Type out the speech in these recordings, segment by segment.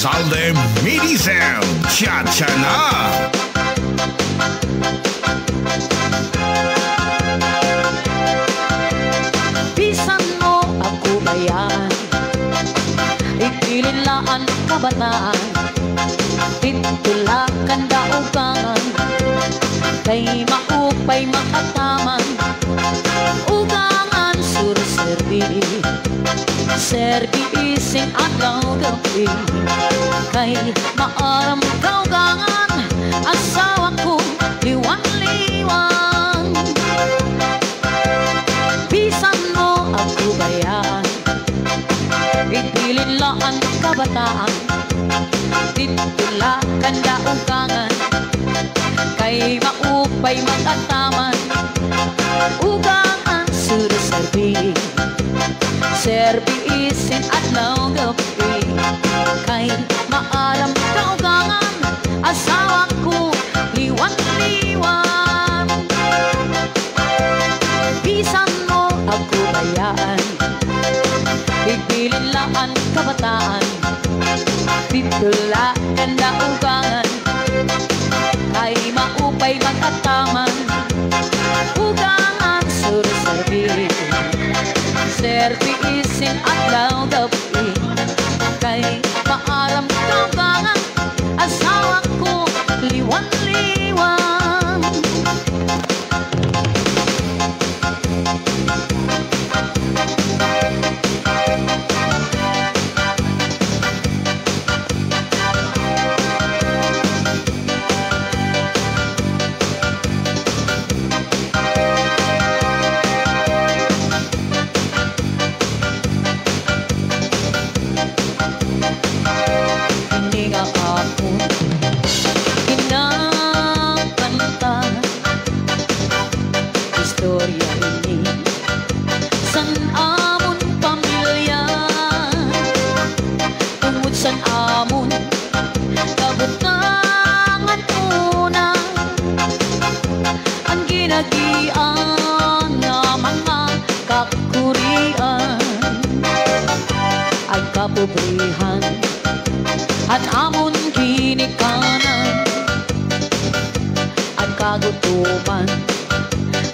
Salde Medicel, Cha-Cha na! Bisan mo ako bayan, ikililaan kabataan, titulakan daugangan, kay maupay makataman, ugangan sur-serbi, serbi ising adlaw gabi, kay maaram kaugangan, asawa ko liwan-liwan. Bisan mo ako bayan, itililaan kabataan, titulakan daugangan, kay maupay makataman, ugangan sur-serbi, serbi isin adlaw gabi, kay maalam kaugangan, asawa ko liwan-liwan. Bisan mo ako bayan, igbililaan kabataan, titulakan daugangan, kay maupay makataman, ugangan sur-serbi, serbi isin adlaw gabi, kay maaram kaugangan, asawa ko liwan-liwan. Pobrihan at amon ginikanan, at kagutuman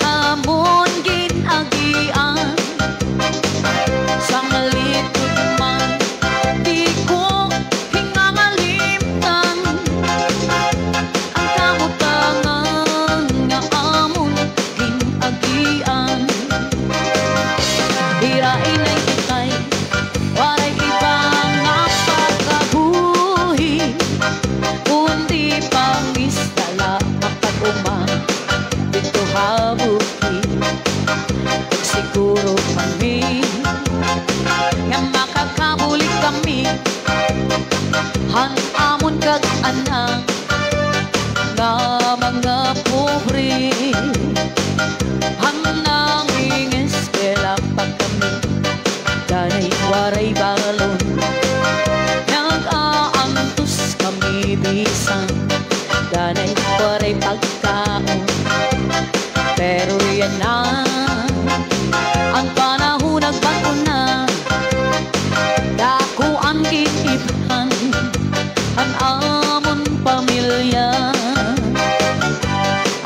amon ginagian, sa malikot man di ko hingangalimtan, ang kamutangan nga amon ginagian, hirain ay itay waray ibang napakabuhi, kundi pangistala makatuma dito habuki. Siguro kami nga makakabulik kami, han amon kag anang nga mga pobre, han nanging eskwela pa kami, danay waray balon, nag-aantos kami bisan, danay waray pagkaon, pero yan na ang panahon, nagbago na, dako ang giibhan, ang amon pamilya,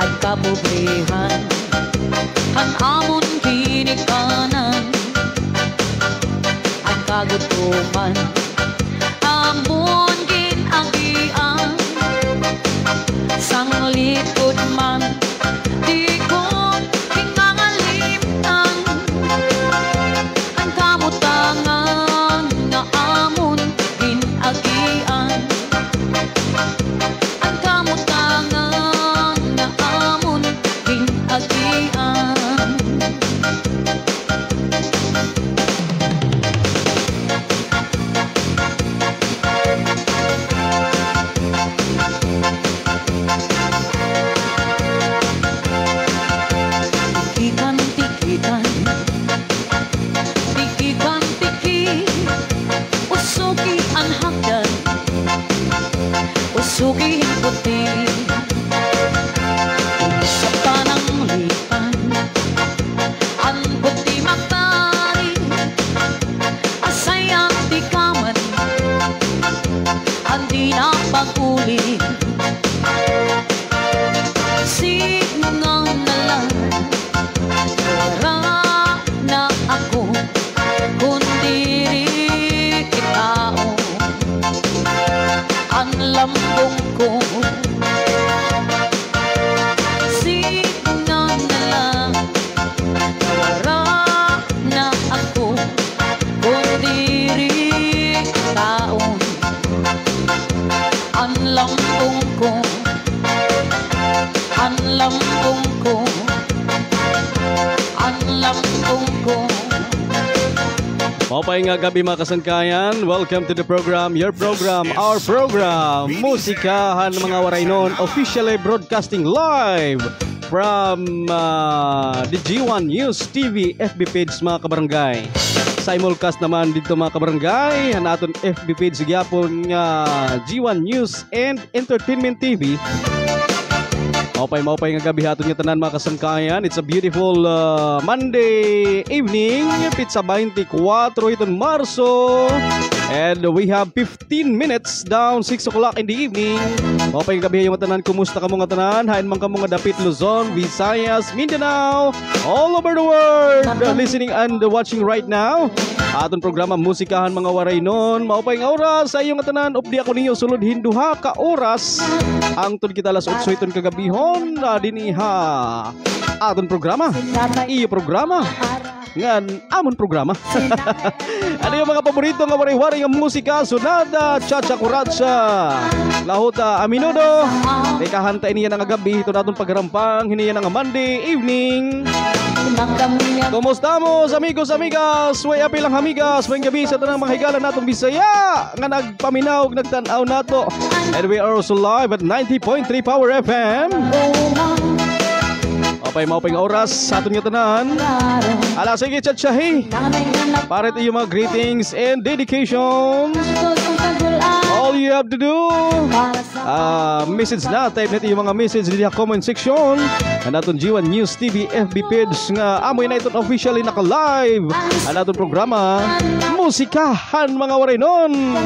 at kapobrihan, ang amon ginikanan, kagutuman amon ginagian, sang likod man di ko hingangalimtan, ang kamutangan nga amon ginagian, ang kamutangan nga amon ginagian. ang lambong ko, ang lambong ko. Mapay nga gabi mga kasangkayan. Welcome to the program, your program, our program. Musikahan mga waraynon, officially broadcasting live from the G1 News TV FB page mga kabarangay. Simulcast naman dito mga kabarangay, hanaton FB page gyapon nga G1 News and Entertainment TV. Maupay nga gabi haton nga tanan mga kasangkayan. It's a beautiful Monday evening, pizza 24 iton Marso. And we have 15 minutes down 6 o'clock in the evening. Maupay nga gabi yung tanan, kumusta ka mga tanan? Hain man ka mga dapit Luzon, Visayas, Mindanao, all over the world listening and watching right now. Aton programa Musikahan mga waraynon. Maupay nga oras sa iyong tanan, updi ako ninyo sulod hinduha ka oras. Ang tun kita alas 8 iton kagabihon. Diniha aton programa, iyo programa ngan amon programa. Ano yung mga paborito nga wari-wari nga musika? Sonada, cha-cha, kuratsa, lahuta, aminudo. Kahanta iniya nga gabi ito naton pagrampang hiniya nga Monday evening. Kumusta mo amigos, amigas? Way api lang amigas, way gabi sa tanang mga higalan natong Bisaya nga nagpaminaw, nagtanaw nato. And we are also live at 90.3 Power FM. Maupay nga oras sa aton nga tanan. Ala sige chat-chahi. Para ito yung mga greetings and dedications. All you have to do, message na, type natin yung mga message di comment section. Ang aton G1 News TV FB page nga amoy na ito officially naka-live. Ang aton programa Musikahan mga waraynon.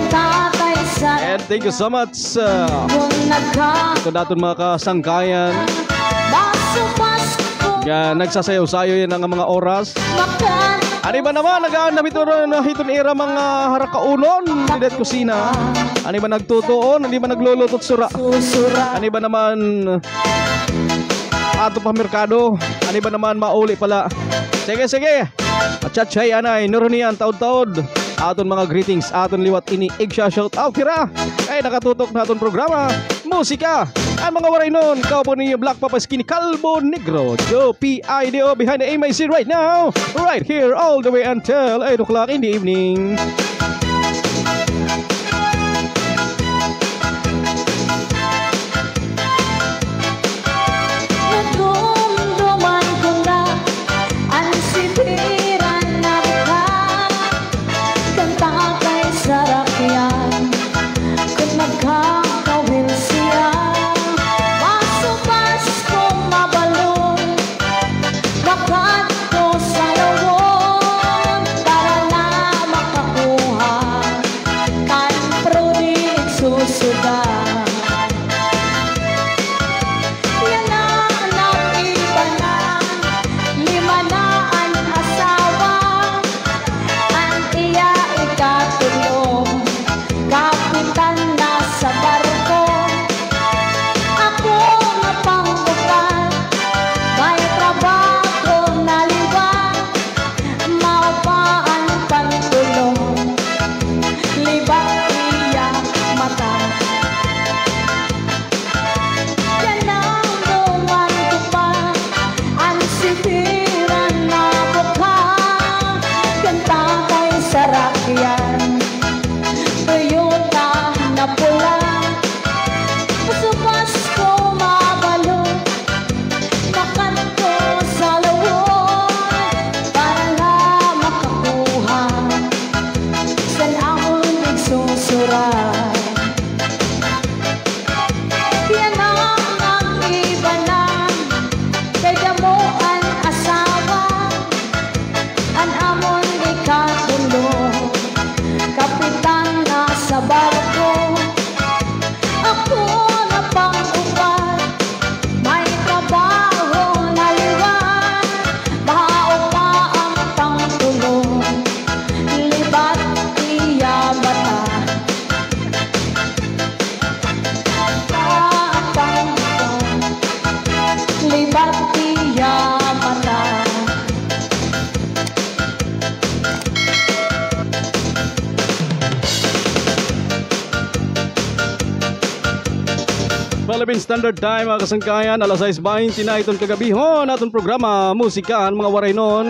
And thank you so much. Ito natin mga kasangkayan nga nagsasayaw-sayo yan ang mga oras. Ano ba naman nag-aanam ito na hiton era mga harakaunon didet kusina? Ano ba nagtutuon? Ano ba naglulutot sura? Ano ba naman ato pa merkado? Ano ba naman mauli pala? Sige Achatchay anay nurunian taod-taod. Aton mga greetings, aton liwat ini igsha shout out tira. Ay nakatutok na aton programa Musika ang mga waraynon. Kao po ninyo Black Papa Skinny Calvo Negro Joe P.I.D.O. behind the MIC right now, right here all the way until 8 o'clock in the evening. Nagdumduman ko na ang sitiran na ka. Kanta kay sarakyan kung nagkakawil siya. Masupas kong mabalon bakat ko sa lawon para na makakuha Philippine Standard Time, mga kasangkayan, alas 6:20 na itong kagabihon atong programa Musikaan mga waray nun.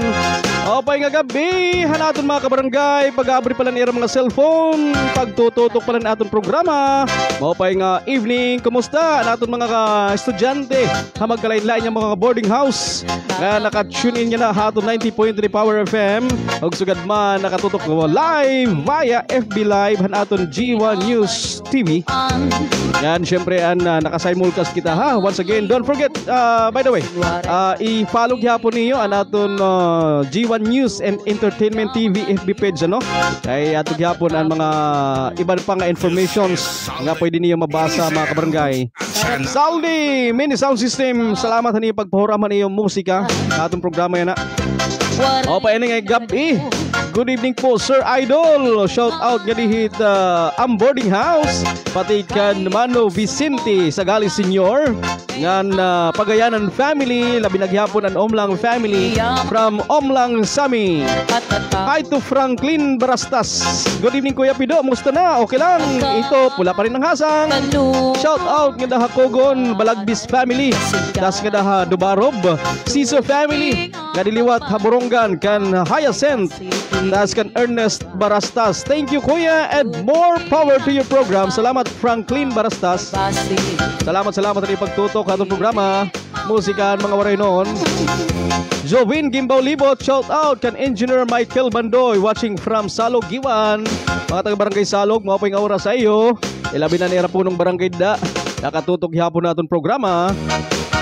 Opay nga gabi, hanaton mga kabarangay, pag-abri pala nila mga cellphone, pagtututok pala na atong programa. Opay nga evening, kumusta? Naton mga estudyante, ha magkalain-lain yung mga boarding house nga naka-tune in niya na haton 90.3 Power FM. Og sugad man nakatutok mo live via FB Live hanaton G1 News TV. Yan, syempre naka-simulcast kita ha. Once again, don't forget, by the way, i-follow gyapon niyo ang aton G1 News and Entertainment TV FB page, ano? Kay ato gyapon ang mga iban pa nga informations nga pwede niyo mabasa mga kabarangay. Saldi Mini Sound System, salamat sa niyo pagpahuraman niyo musika atong programa yan na. O pa ini nga gabi. Good evening po Sir Idol. Shout out nga dihit ang boarding house pati kan Mano Vicente Sagali Senior ngan Pagayanan family, labi naghapon ang Omlang family from Omlang Sami. Hi to Franklin Barastas. Good evening Kuya Pido, musta na? Okay lang. Ito pula pa rin ang hasang. Shout out nga daha Kogon Balagbis family. Das nga daha Dubarob Siso family. Nga diliwat Haburonggan kan Hyacinth. Das kan Ernest Barastas. Thank you Kuya and more power to your program. Salamat Franklin Barastas. Salamat rin pagtutok atong programa Musikaan mga waray noon. Jovin Gimbaw Libot, shout out kan Engineer Michael Bandoy watching from Salog Giwan. Mga taga barangay Salog, mga pong aura sa iyo. Ilabi na nira po ng barangay da. Nakatutok hapon natin programa.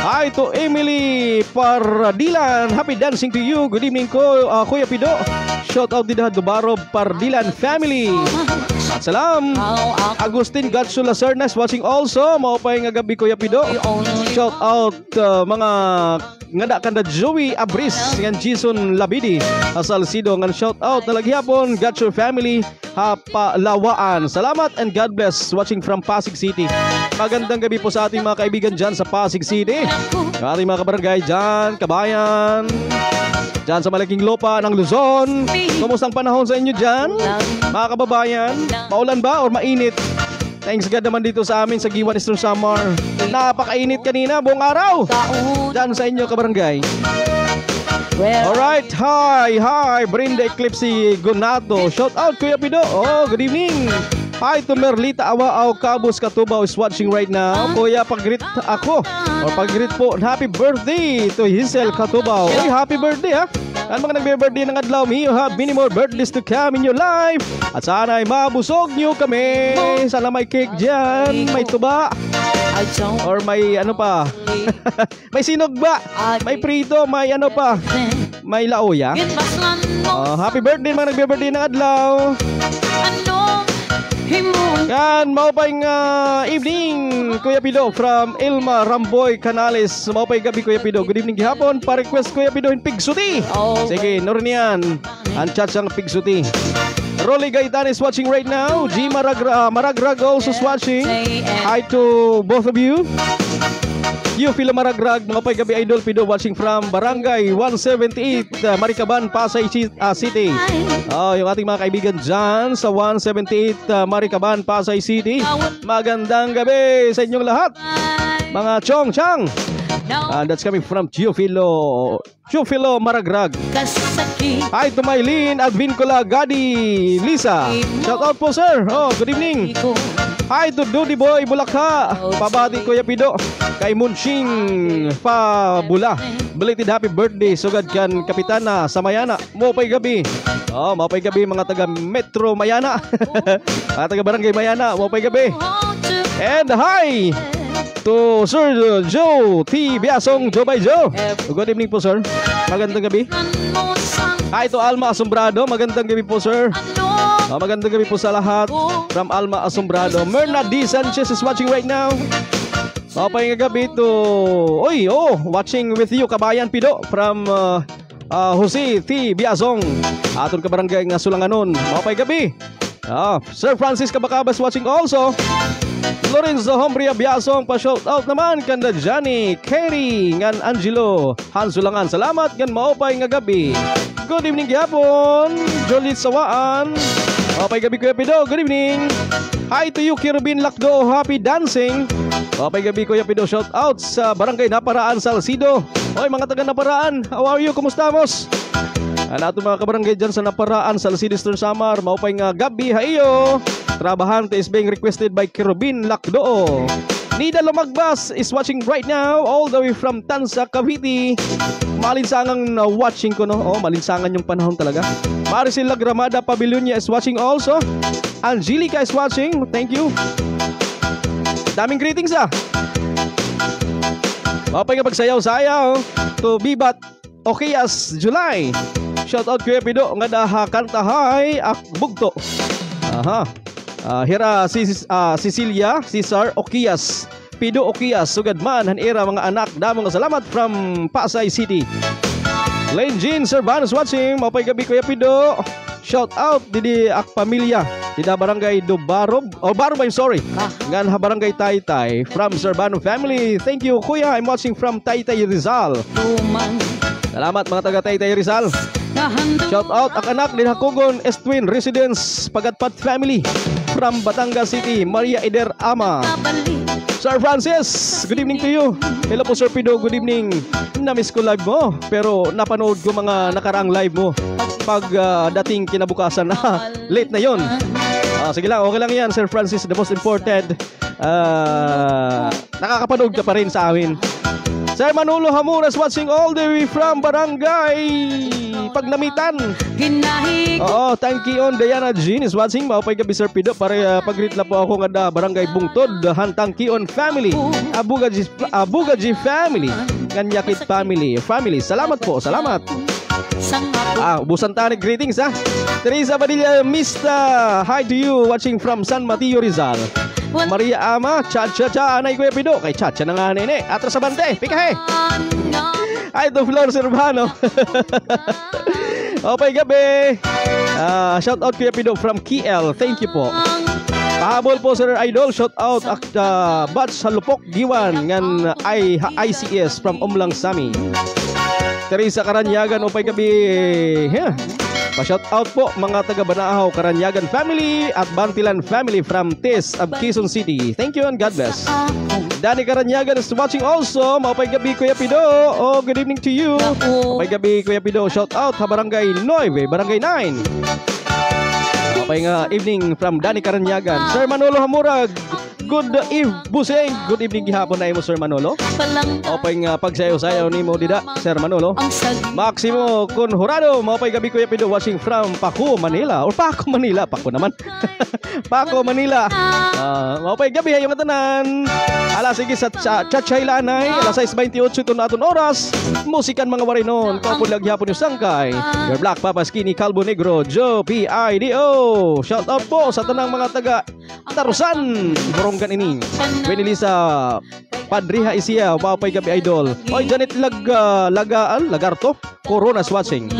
Hi to Emily Pardilan. Happy dancing to you. Good evening ko, Kuya Pido. Shout out din Dubarob Pardilan family. At salam. Agustin Gatsula Sernas watching also. Maupay nga gabi Kuya Pido. Shout out mga ngada kanda Joey Abris ngan Jason Labidi Salcido ngan shout out na laghapon Gatcho family Hapalawaan. Salamat and God bless watching from Pasig City. Magandang gabi po sa ating mga kaibigan dyan sa Pasig City. Ating mga kabarangay dyan, kabayan dyan sa Malaking Lupa ng Luzon. Kumusta ang panahon sa inyo dyan? Mga kababayan, maulan ba or mainit? Thanks God naman dito sa amin sa Giwan Eastern Samar. Napakainit kanina, buong araw dyan sa inyo kabarangay. Alright, hi Brenda Eclipse Gonato. Shout out Kuya Pido. Oh, good evening. Hi to Merlita Awaaw Cabos Katubaw is watching right now. Kuya, pag-greet ako or pag-greet po, happy birthday to Hazel Katubaw. Uy, happy birthday ha. Ang mga nagbe-birthday ng adlaw, you have many more birthdays to come in your life. At sana ay mabusog nyo kami. Sana may cake dyan, may tuba or may ano pa may sinog ba, may prito, may ano pa, may laoya. Happy birthday mga nagbe-birthday ng adlaw. Yan, maupay evening Kuya Pido from Ilma Ramboy Canales. Maupay gabi Kuya Pido. Good evening gihapon. Pa-request Kuya Pido in Pigsuti. Sige, noron yan. Ang chat siyang Pigsuti. Rolly Gaitan is watching right now. G Maragrag also is watching. Hi to both of you. You feel Maragrag, mga pay gabi Idol Pido watching from Barangay 178 Maricaban, Pasay City. Yung ating mga kaibigan dyan sa 178 Maricaban, Pasay City. Magandang gabi sa inyong lahat, mga Chong Chang. That's coming from Giofilo Maragrag. Hi to Mylene Advincula Gadi Lisa. Shout out po sir. Good evening. Hi to Dudy Boy Bulakha. Pabati Kuya Pido kay Munching Fabula. Belated happy birthday sugad kan Kapitana sa Mayana. Mopay gabi. Mopay gabi mga taga Metro Mayana. Mga taga Barangay Mayana. Mopay gabi. And hi to Sir Joe T. Biasong Joe by Joe. Good evening po sir. Magandang gabi. Hi to Alma Asombrado. Magandang gabi po sir. Magandang gabi po sa lahat from Alma Asombrado. Merna D. Sanchez is watching right now. Mapay nga gabi to watching with you Kabayan Pido from Jose T. Biasong. Aton kabarangay nga Sulanganon. Mapay gabi. Sir Francis Kabakabas watching also. Lorenzo Hombria Biasong pa-shout out naman kanda Johnny Kerry ngan Angelo Hansulangan. Salamat ngan maupay nga gabi. Good evening gyapon Jolit Sawaan. Maupay gabi Kuya Pido. Good evening. Hi to you Kirubin Lakdo. Happy dancing. Mapay gabi Kuya Pido, shout out sa Barangay Naparaan, Salcido. Oy mga taga Naparaan, how are you? Kumusta mos? Ato mga kabarangay dyan sa Naparaan, Salcido, Eastern Samar. Mapay nga gabi haiyo. Trabahante is being requested by Kirubin Lakdoo. Nida Lumagbas is watching right now all the way from Tansa, Cavite. Malinsangang watching ko, no? Oh, malinsangan yung panahon talaga. Maricel Lagramada Pabilionia is watching also. Angelica is watching. Thank you. Daming greetings Mapay nga pagsayaw-sayaw to Bibat Okias July. Shout out Kuya Pido nga daha kantahay akbugto. Aha. Hira Cecilia Cesar Okias Pido Okias sugad man hanira mga anak, damong salamat from Pasay City. Lane Jean Servanos watching. Mapay gabi Kuya Pido. Shout out didi ak pamilya dida barangay Dubarob Barob, I'm sorry. Ngan ha barangay Taytay from Servano family. Thank you Kuya. I'm watching from Taytay Rizal. Salamat mga taga Taytay Rizal. Shout out ak anak din Hakugon Estwin Residence Pagatpat family from Batangas City. Maria Eder Ama. Sir Francis, good evening to you. Hello po Sir Pido, good evening. Na-miss ko live mo, pero napanood ko mga nakaraang live mo. Pag dating kinabukasan na, late na yon. Sige lang, okay lang yan Sir Francis. The most important, nakakapanood ka pa rin sa amin. Sir Manolo Hamuras watching all the way from Barangay Pagnamitan. Oo, thank you on Diana Jean is watching. Mapay gabi Sir Pido. Para pag-greet lang po ako nga da Barangay Bungtod. Hantang Kion family. Abugaji family. Kanyakit family. Salamat po, salamat. Ubusan tayo greetings Teresa Badilla Mista, hi to you watching from San Mateo Rizal. Maria Ama, cha-cha-cha anay Kuya Pido. Kay cha-cha na nga nene. Atras sa bante, pikahe. Ay, to Flor Servano. Okay, gabi. Shout out Kuya Pido from KL. Thank you po. Pahabol po Sir Idol. Shout out Batch Salupok Giwan ngan ICS from Umlang Sami. Teresa Karanyagan, upay gabi. Pa-shout out po mga taga Banaaw Karanyagan family at Bantilan family from Tis of Quezon City. Thank you and God bless. Danny Karanyagan is watching also. Maupay gabi Kuya Pido. Oh, good evening to you. Maupay gabi Kuya Pido. Shout out ha Barangay 9, Barangay 9. Maupay nga evening from Danny Karanyagan. Sir Manolo Hamurag. Good Buseng. Good evening gihapon na imo Sir Manolo. Maupay nga pagsayaw-sayaw nimo dida Sir Manolo. Maximo Conjurado. Maupay gabi Kuya Pido watching from Paco, Manila. Or Paco, Manila. Paco naman. Paco, Manila. Maupay gabi hayong tanan. Alas sige sa Chachaylanay. Alas 6:28 ito na aton oras. Musikan mga warinon. Kaupod lang gihapon yung sangkay. Your Black Papa Skinny Calvo Negro Joe P.I.D.O. Shout out po sa tanang mga taga Tarusan Borongan ini. Benilisa Padriha Isia. Maupay gabi idol. Oy Janet Lagarto Corona's watching.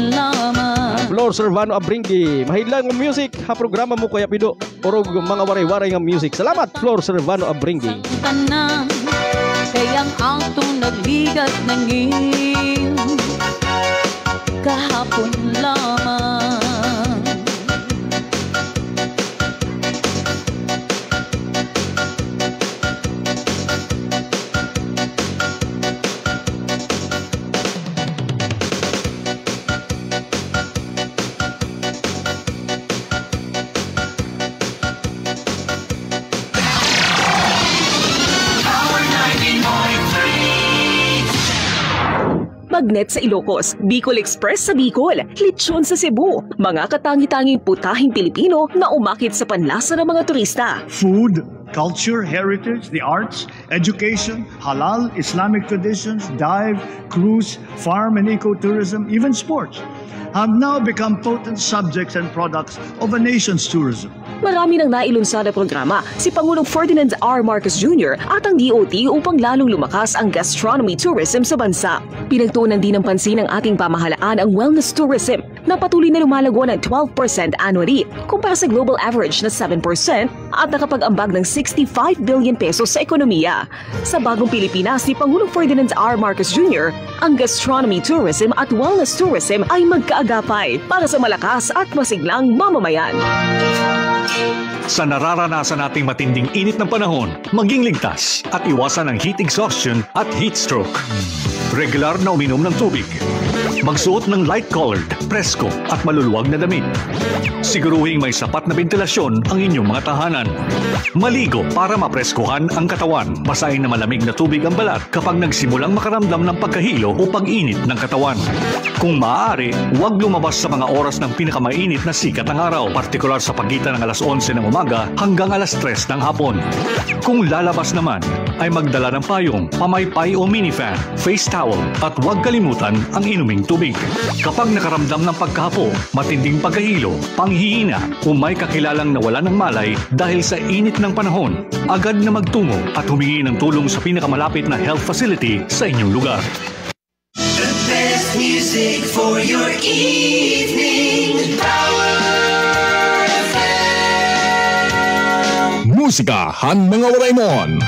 Flor Servano Abringi. Mahidlang ng music ha programa mo Kuya Pido. Orog mga waray-waray ng music. Salamat Flor Servano Abringi. Kayang atong nagligat nangin kahapon lamang. Magnet sa Ilocos, Bicol Express sa Bicol, Lechon sa Cebu, mga katangi-tanging putahing Pilipino na umakit sa panlasa ng mga turista. Food, culture, heritage, the arts, education, halal, Islamic traditions, dive, cruise, farm and ecotourism, even sports have now become potent subjects and products of a nation's tourism. Marami nang nailunsad na programa si Pangulong Ferdinand R. Marcos Jr. at ang DOT upang lalong lumakas ang gastronomy tourism sa bansa. Pinagtuunan din ng pansin ng ating pamahalaan ang wellness tourism na patuloy na lumalago ng 12% annually kumpara sa global average na 7% at nakapag-ambag ng 65 billion pesos sa ekonomiya. Sa bagong Pilipinas ni Pangulong Ferdinand R. Marcos Jr., ang gastronomy tourism at wellness tourism ay magkaagapay para sa malakas at masiglang mamamayan. Sa nararanasan nating matinding init ng panahon, maging ligtas at iwasan ang heat exhaustion at heat stroke. Regular na uminom ng tubig. Magsuot ng light-colored, presko at maluluwag na damit. Siguruhing may sapat na ventilasyon ang inyong mga tahanan. Maligo para mapreskuhan ang katawan. Basahin na malamig na tubig ang balat kapag nagsimulang makaramdam ng pagkahilo o pag-init ng katawan. Kung maaari, huwag lumabas sa mga oras ng pinakamainit na sikat ng araw, partikular sa pagitan ng alas 11 ng umaga hanggang alas 3 ng hapon. Kung lalabas naman, ay magdala ng payong, pamaypay o minifan, face towel at huwag kalimutan ang inuming tubig. Kapag nakaramdam ng pagkahapo, matinding pagkahilo, panghihina o may kakilalang nawala ng malay dahil sa init ng panahon, agad na magtungo at humingi ng tulong sa pinakamalapit na health facility sa inyong lugar. The best music for your evening. Power FM. Musikahan mga Raymond.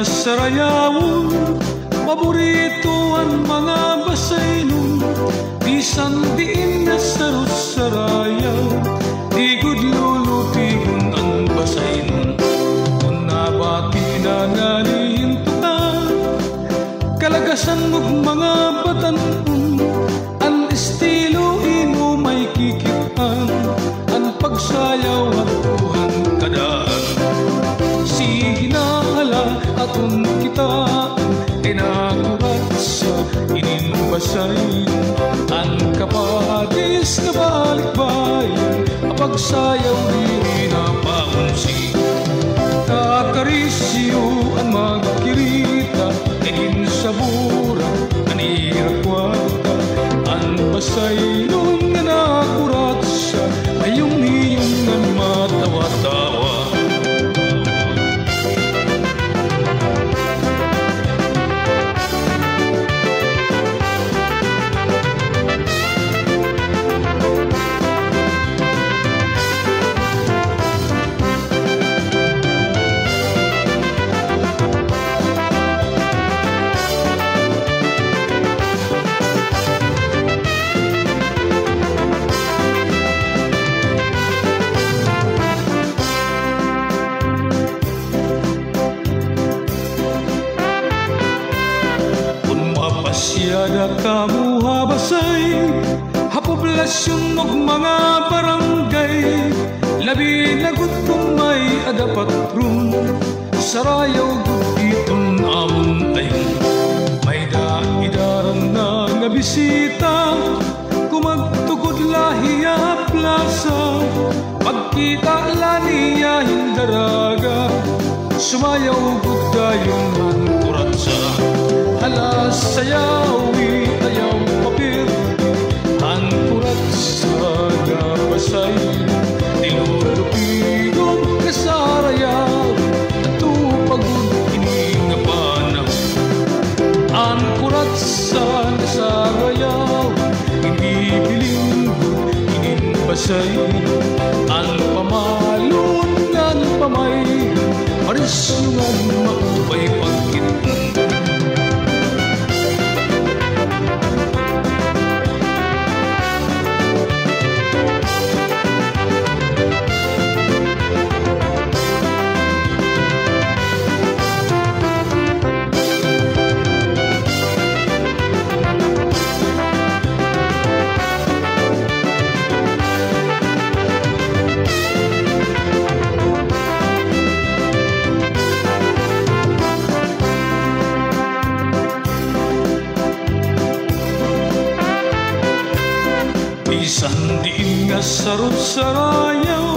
Sarayaw, paborito ang mga basaynon, bisan diin na sarus-sarayaw, digod lulutigon ang basaynon. Kung nabati na nalihinto ka, kalagasan mo'g mga batanon, ang estilo ino may kikitan, ang pagsayaw at tuhan kadaan. Sige na atun kita inakurat sa inimbasay ang kapadis na balikbayan ang pagsayaw di na paunsi kakarisyo ang magkirita naging sabura nanirakwata ang basay nun nga nakurat sa ayong-iyong na matawa-tawa. Pasyada kamu habasay, hapoblasyon og mga barangay, labi na gud kung may adapatrun, sarayaw gud iton amon ayon. May daidaran na nabisita, kumagtugod lahiya plaza, pagkita laniya hindaraga, sumayaw gud dayon man kuratsa. Alas sayawi ayaw papir ang kurat sa gabasay nilulupigong kasarayaw at tupagod ini nga panahon ang kurat sa kasarayaw hindi bilinggo ininbasay ang pamalon ngan pamay marisungan maupay pagkit. Sarot-sarayaw,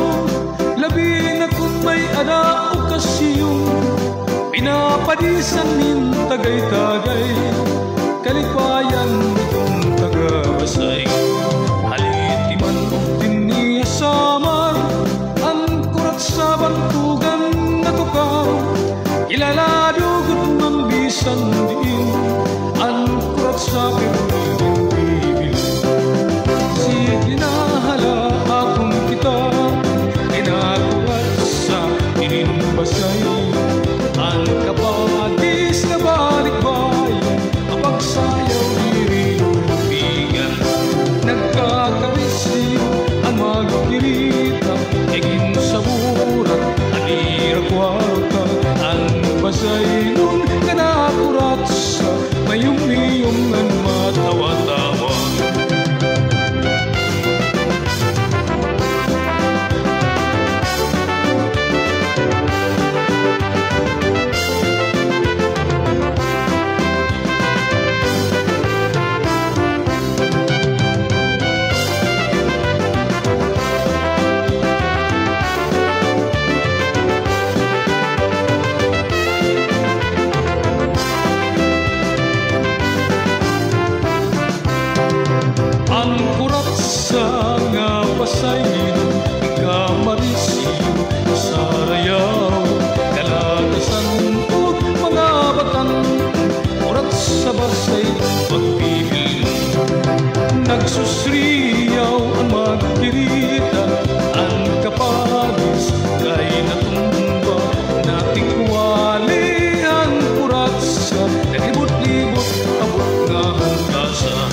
labi na kung may ada okasyon, pinapadisan nin tagay-tagay, kalipayan itong tagabasay. Haliti man din niya samar, ang kurat sa bantugan na tukaw. Ilaladugot mambisan din, ang kurat sa pinunin bibili. Sige na hala akong kita, inakurat sa inimbasay. Ang kapagis na balikbayan, ang pagsayaw nilulubigan. Nagkakabisi ang magkirita, egin sa burat, anira kwarta. Ang basay nun kanakurat sa mayong-mayong ang matawa-tawa. Ang kurat sa nga pasayin, kamarisiyo sa rayaw. Kalatasan po mga batang, kurat sa barsay pagpipil. Nagsusriyaw ang magkirita, ang kapagis kay natumba. Nating kuwali ang kurat sa nalibot-libot, abot nga hanggasan.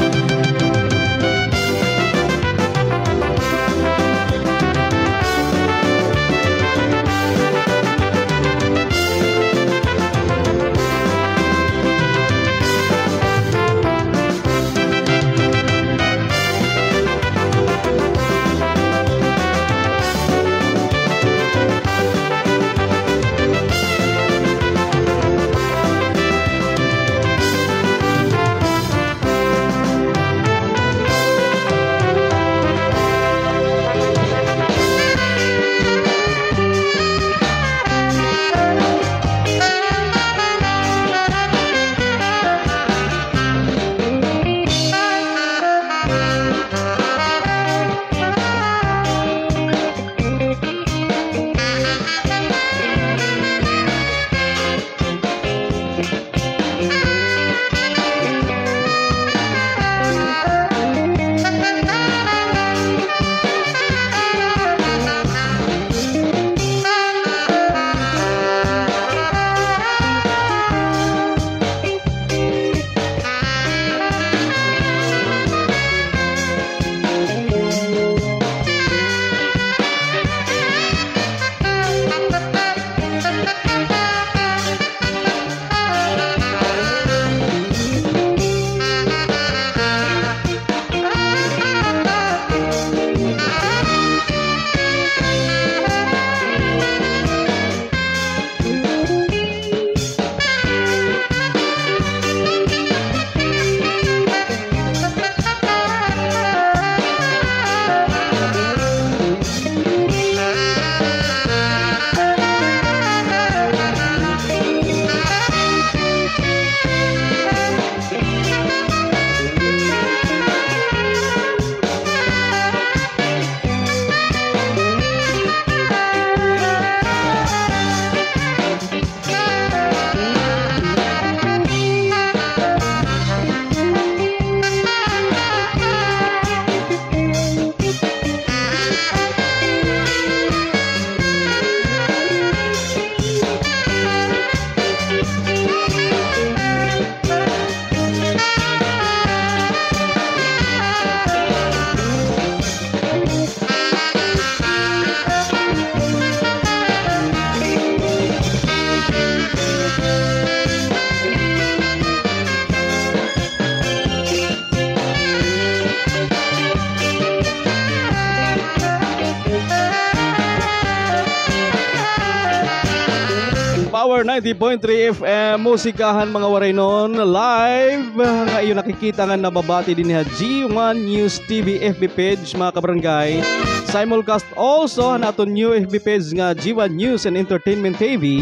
Power 90.3 FM, musikahan mga waray nun, live. Ngayon nakikita nga nababati din niya G1 News TV FB page mga kabarangay. Simulcast also naton new FB page nga G1 News and Entertainment TV.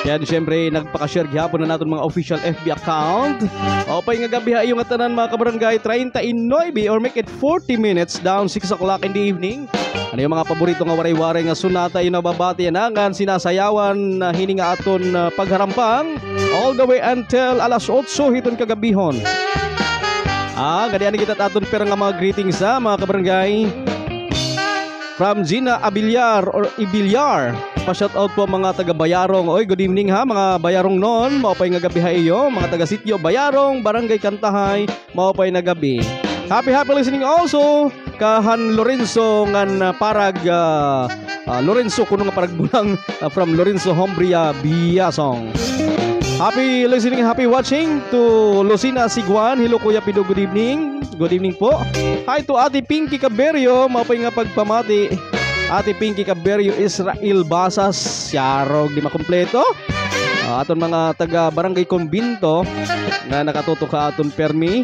Yan, syempre, nagpaka-share gihapon na natin mga official FB account. O pa'y nga gabi ha, yung atanan mga kabarangay, 39 or make it 40 minutes down 6 o'clock in the evening. Ano yung mga paborito nga waray-waray nga sunata yung nababati yanangan, sinasayawan na hininga aton pagharampang all the way until alas 8 hiton kagabihon. Ganyan kita aton pero nga mga greetings ha mga kabarangay. From Gina Abiliar or Ibiliar. Pa-shout out po mga taga Bayarong. Oy, good evening ha mga Bayarong noon. Maupay nga gabi ha iyo. Mga taga Sitio Bayarong, Barangay Kantahay, maupay na gabi. Happy listening also kahan Lorenzo ngan parag Lorenzo kuno nga parag bulang from Lorenzo Hombria Biasong. Happy listening, happy watching to Lucina Siguan. Hello Kuya Pido, good evening. Good evening po. Hi to Ate Pinky Caberio, mapay nga pagpamati. Ate Pinky Caberio Israel Basas, siyarog di makumpleto. Aton mga taga Barangay Convento na nakatuto ka aton permi.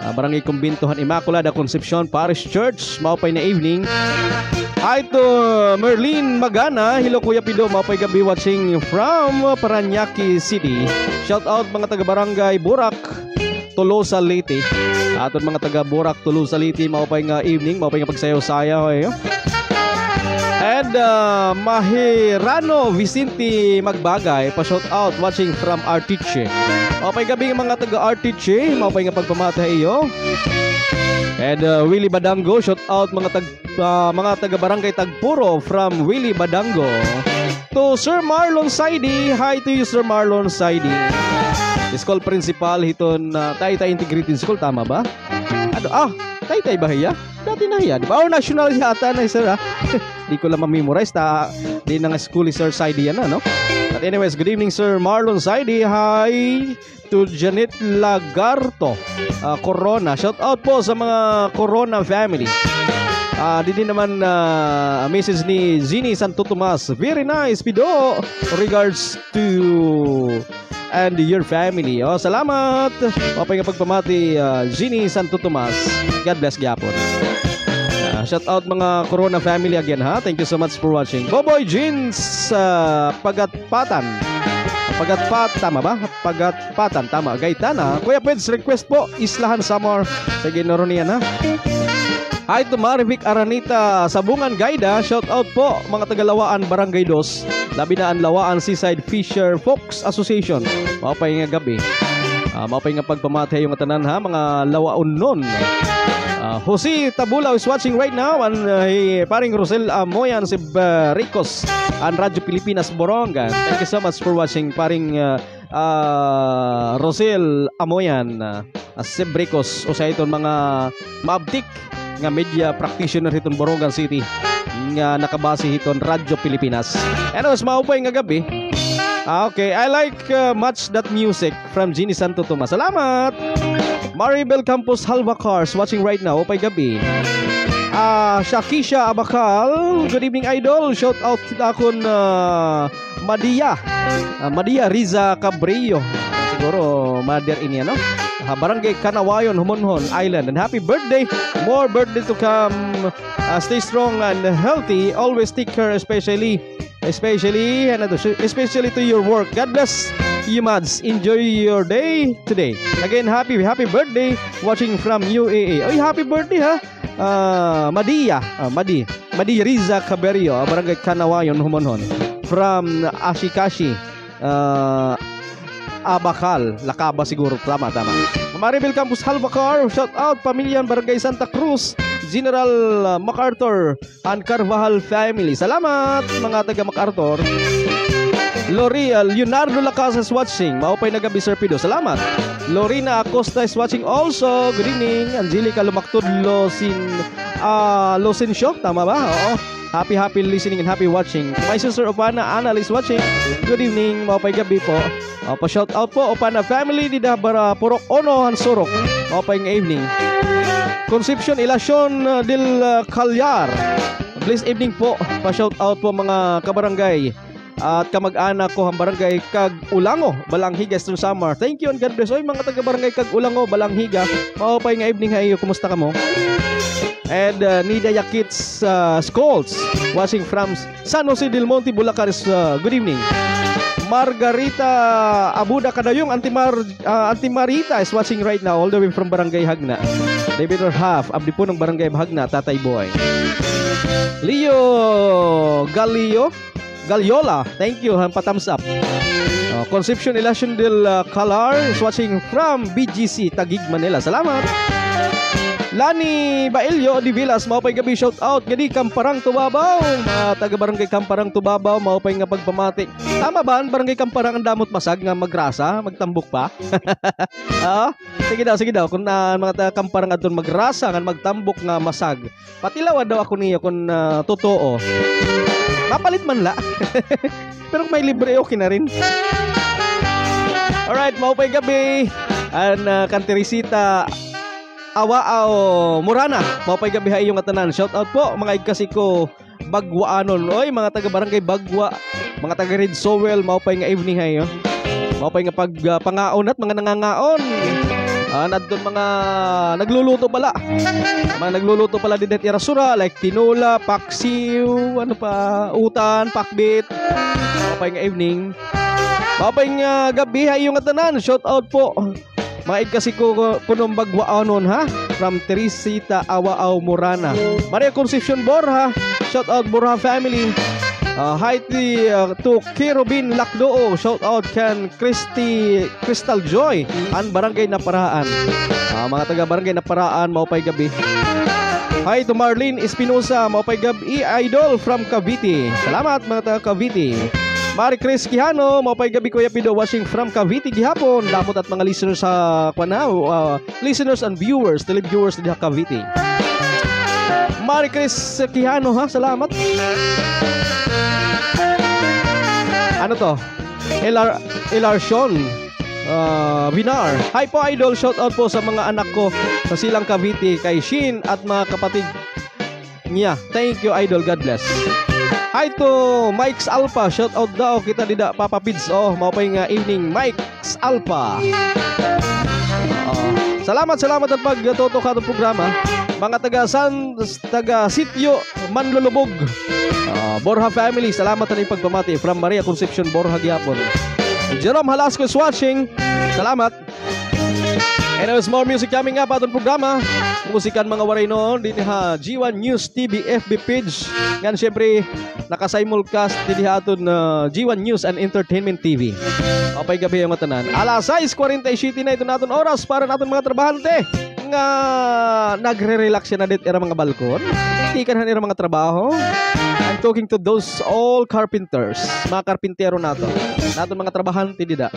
Barangay Conventohan Immaculada Concepcion Parish Church, mapay na evening. Hi to Merlin Magana. Hello Kuya Pido, mapay gabi watching from Paranaque City. Shout out mga taga Barangay Burak, Tolosa Leyte. Aton mga taga Burak, Tolosa Leyte, mapay nga evening, mapay nga pagsayaw-sayaw. And Mahirano Vicente Magbagay, pa-shout out watching from Artiche. Mapay gabi mga taga Artiche, mapay nga pagpamata iyo. And Willie Badango, shout out mga taga Barangay Tagpuro from Willie Badango. To Sir Marlon Saidi, hi to you Sir Marlon Saidi. School principal hiton Taytay Integrated School, tama ba? Taytay ba hiya? Dati na hiya, di ba? National yata na sir ha. Di ko lang ma-memorize, di na nga school Sir Saidi yan no? But anyways, good evening Sir Marlon Saidi. Hi to Janet Lagarto Corona. Shout out po sa mga Corona family. Didi naman message ni Zini Santo Tomas. Very nice, Pido. Regards to and your family. Salamat. Mapay nga pagpamati Zini Santo Tomas. God bless gyapon. Shout out mga Corona family again ha. Thank you so much for watching. Boboy Jeans Pagatpatan. Tama ba? Pagatpatan, tama. Gaitana. Kuya Peds, request po Islahan Samar. Sige, naro niyan ha. Hi to Marivic Aranita Sabungan Gaida. Shout out po mga tagalawaan Barangay Dos. Labi na ang Lawaan Seaside Fisher Folks Association. Mapay nga gabi. Mapay nga pagpamati yung tanan ha mga lawaon nun. Jose Tabula is watching right now and paring Rosel Amoyan si Ricos and Radyo Pilipinas Borongan. Thank you so much for watching paring Rosel Amoyan si Ricos o sa iton mga mabtik nga media practitioner hiton Borongan City nga nakabase hiton Radyo Pilipinas. Anyways, maupay nga gabi. Okay, I like much that music from Ginny Santo Tomas. Salamat! Maribel Campos Halvacars watching right now. Upay gabi. Shakisha Abakal. Good evening, idol. Shout out akon Madia. Madia Riza Cabrillo. Siguro mother ini ano? Barangay Kanawayon, Humonhon Island. And happy birthday. More birthday to come. Stay strong and healthy. Always take care, especially to your work. God bless you, Mads. Enjoy your day today. Again, happy birthday watching from UAE. Oy, happy birthday ha. Madia Riza Caberio, Barangay Kanawayon, Humonhon. From Ashikashi. Abakal, Lakaba siguro. Tama. Maribel Campus Halvacar, shout out pamilyan Barangay Santa Cruz, General MacArthur and Carvajal family. Salamat mga taga MacArthur. Leonardo Lacasa is watching. Maupay na gabi Sir Pido. Salamat. Lorena Acosta is watching also. Good evening. Angelica Lumaktod Losencio. Tama ba? Oo. Happy listening and happy watching. My sister Opana Anal is watching. Good evening. Maupay gabi po. Pa-shout out po Opana family di Dabara Purok Ono Hansurok. Maupay ng evening. Concepcion Ilacion del Calyar. Blessed evening po. Pa-shout out po mga kabarangay at kamag-anak ko ang barangay Kag-Ulango, Balanghiga, Eastern Samar. Thank you and God bless. Oy mga taga-barangay Kag-Ulango, Balanghiga. Maupay nga evening hayo. Kumusta ka mo? And Nidaya Kids Schools watching from San Jose del Monte, Bulacan. Good evening. Margarita Abuda Kadayong, Auntie Marita is watching right now all the way from Barangay Hagna. David or half, abdi po ng Barangay Hagna, Tatay Boy. Leo Galiola, thank you, pa-thumbs up. Concepcion Elacion del Calar is watching from BGC, Taguig, Manila. Salamat. Lani Bailio di Villas, maupay gabi, shout out gadi Kamparang Tubabaw, taga Barangay Kamparang Tubabaw, maupay nga pagpamati. Tama ba ang Barangay Kamparang ang damot masag nga magrasa, magtambok pa? Sige daw kung mga taga Kamparang adton magrasa nga magtambok nga masag. Patilawad daw ako niya kung totoo. Mapalit man la. Pero may libre okay na rin. Alright, maupay gabi. An Kanterisita Awaaw Murana, maupay gabi ha iyong atanan. Shout out po mga igkasi ko Bagwaanon. Oy, mga taga Barangay Bagwa, mga taga Red Sowell, maupay nga evening hayo. Maupay nga pangaon at mga nangangaon. Nadton mga nagluluto pala. Mga nagluluto pala din at irasura like tinola, paksiw, utan, pakbit. Maupay nga evening. Maupay nga gabi ha iyong atanan. Shout out po maig kasi ko kunong Bagwaanon ha, from Teresita Awaaw Murana. Maria Concepcion Borja, shout out Borja family. Hi to Kirobin Lakdoo, shout out kan Crystal Joy an Barangay Naparaan. Mga taga Barangay Naparaan, maupay gabi. Hi to Marlene Espinosa, maupay gabi idol from Cavite. Salamat mga taga Cavite. Mari Chris Quijano, maupay gabi Kuya Pido watching from Cavite gihapon. Damot at mga listeners sa listeners and viewers, televiewers di Cavite. Mari Chris Quijano ha, salamat. Ano to? Elarcion Vinar. Hi po idol, shout out po sa mga anak ko sa Silang Cavite, kay Shin at mga kapatid niya. Thank you idol, God bless. Hi to Mike's Alpha, shout out daw kita dida Papa Pids. Maupay nga evening Mike's Alpha. Salamat at pagtutok sa atong programa. Mga taga Sitio Manlulubog, Borja family, salamat na pagpamati from Maria Concepcion Borja gihapon. Jerome Halasco is watching. Salamat. And there's more music coming up atong programa. Musikan mga waray noon din ha G1 News TV FB page. Ngan syempre naka-simulcast din aton G1 News and Entertainment TV. Apay gabi yung tanan. Alas 6:47 na ito naton oras para naton mga trabahante nga nagre-relax na dit era mga balkon. Tikan era mga trabaho. I'm talking to those all carpenters, mga karpintero naton mga trabahante dida.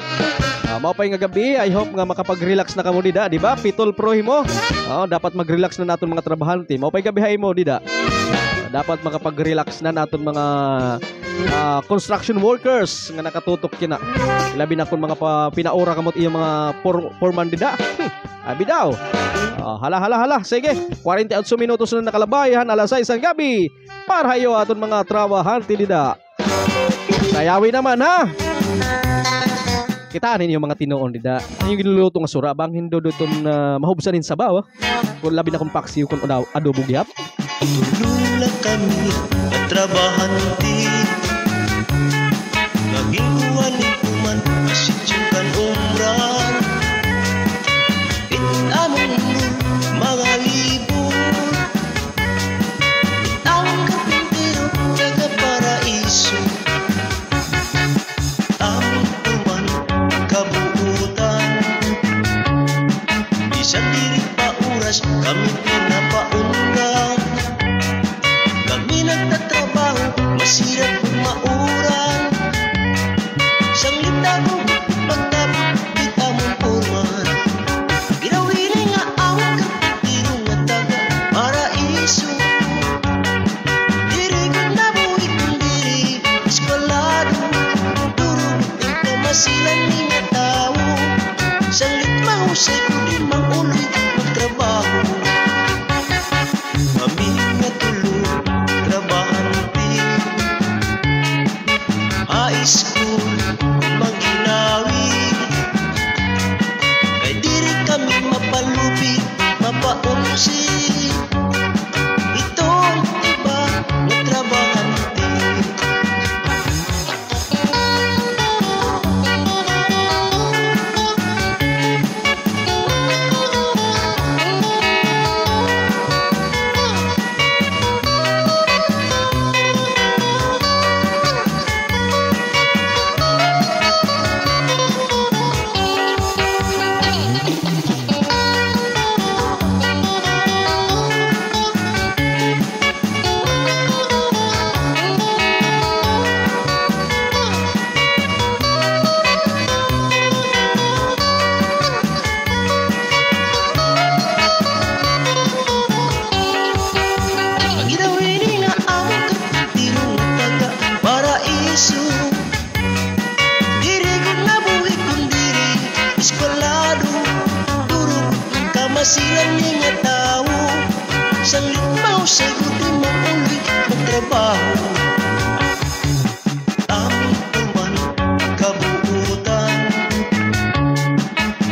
Maupay nga gabi, I hope nga makapag-relax na kamo dida, di ba? Pitol prohi mo. Dapat mag-relax na naton mga trabahante. Maupay gabi hay mo dida. Dapat makapag-relax na naton mga construction workers nga nakatutok kina. Labi na kun mga pinaura kamot iya mga foreman dida. Abi daw. Hala. Sige, 48 minutos na nakalabayan, alas 6 ang gabi. Para hayo aton mga trabahante dida. Sayawi naman ha. Kitaan ninyo mga tinuon dida. Ano yung ginuluto nga sura bang hindo doon mahubsanin sa bawa. Kung labi na kung paksiw kung adobo gihap. Tulula kami at trabahante. Naging walikuman kasitsukan umran. Itamong mga libon. Ang karpintero taga-paraiso. Ang tuman kabuutan. Isang diri pa oras kami pinapaundan. Kami nagtatrabaho, masirap kung mauran. Sanglit ako, pagtapos di tamong porman. Ginawin nga ang karpintero nga taga-paraiso. Diri ko na buhay kung diri eskwalado. Durog ang kamasilan ni nga tao. Sanglit mahusay ko di manguloy magtrabaho. Kami nga tulog, trabahante. High school, maginawi. Kay diri kami mapalubi, mapaunsi. Itong iba na trabahante. trabaho aming tuman kabuutan.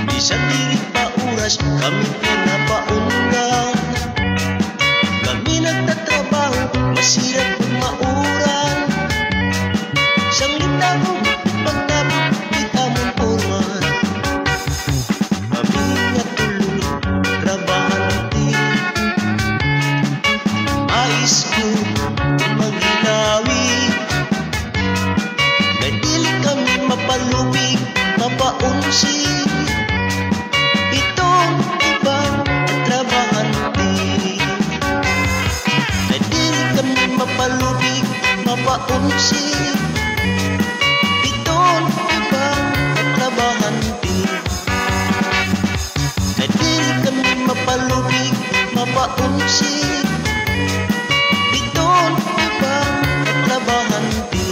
Bisan dili pa oras kami pinapaundan. Kami nagtatrabaho masirap kung mauran. Sanglit ako pagtabot kita mong porman. Kami nga tuloy trabahante. Ais ko maginawi na dili kami mapalubig, mapaunsi. Itong ibang trabahante na dili kami mapalubig, mapaunsi. Itong ibang trabahante na dili kami mapalubig, mapaunsi. Itong ibang trabahante.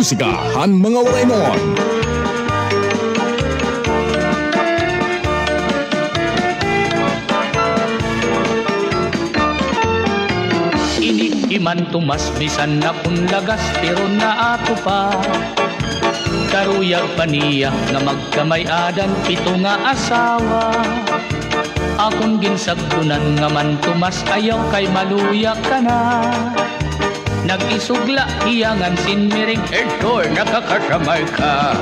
Musikahan mga Raymond. Inikiman tumas bisan na kung lagas pero naato pa. Karuyag paniya nga magkamay-adan pito nga asawa. Akong ginsagtunan nga man tumas ayaw kay maluya ka na. Nag-isugla iyangan sinmiring Ertor nakakasamay ka.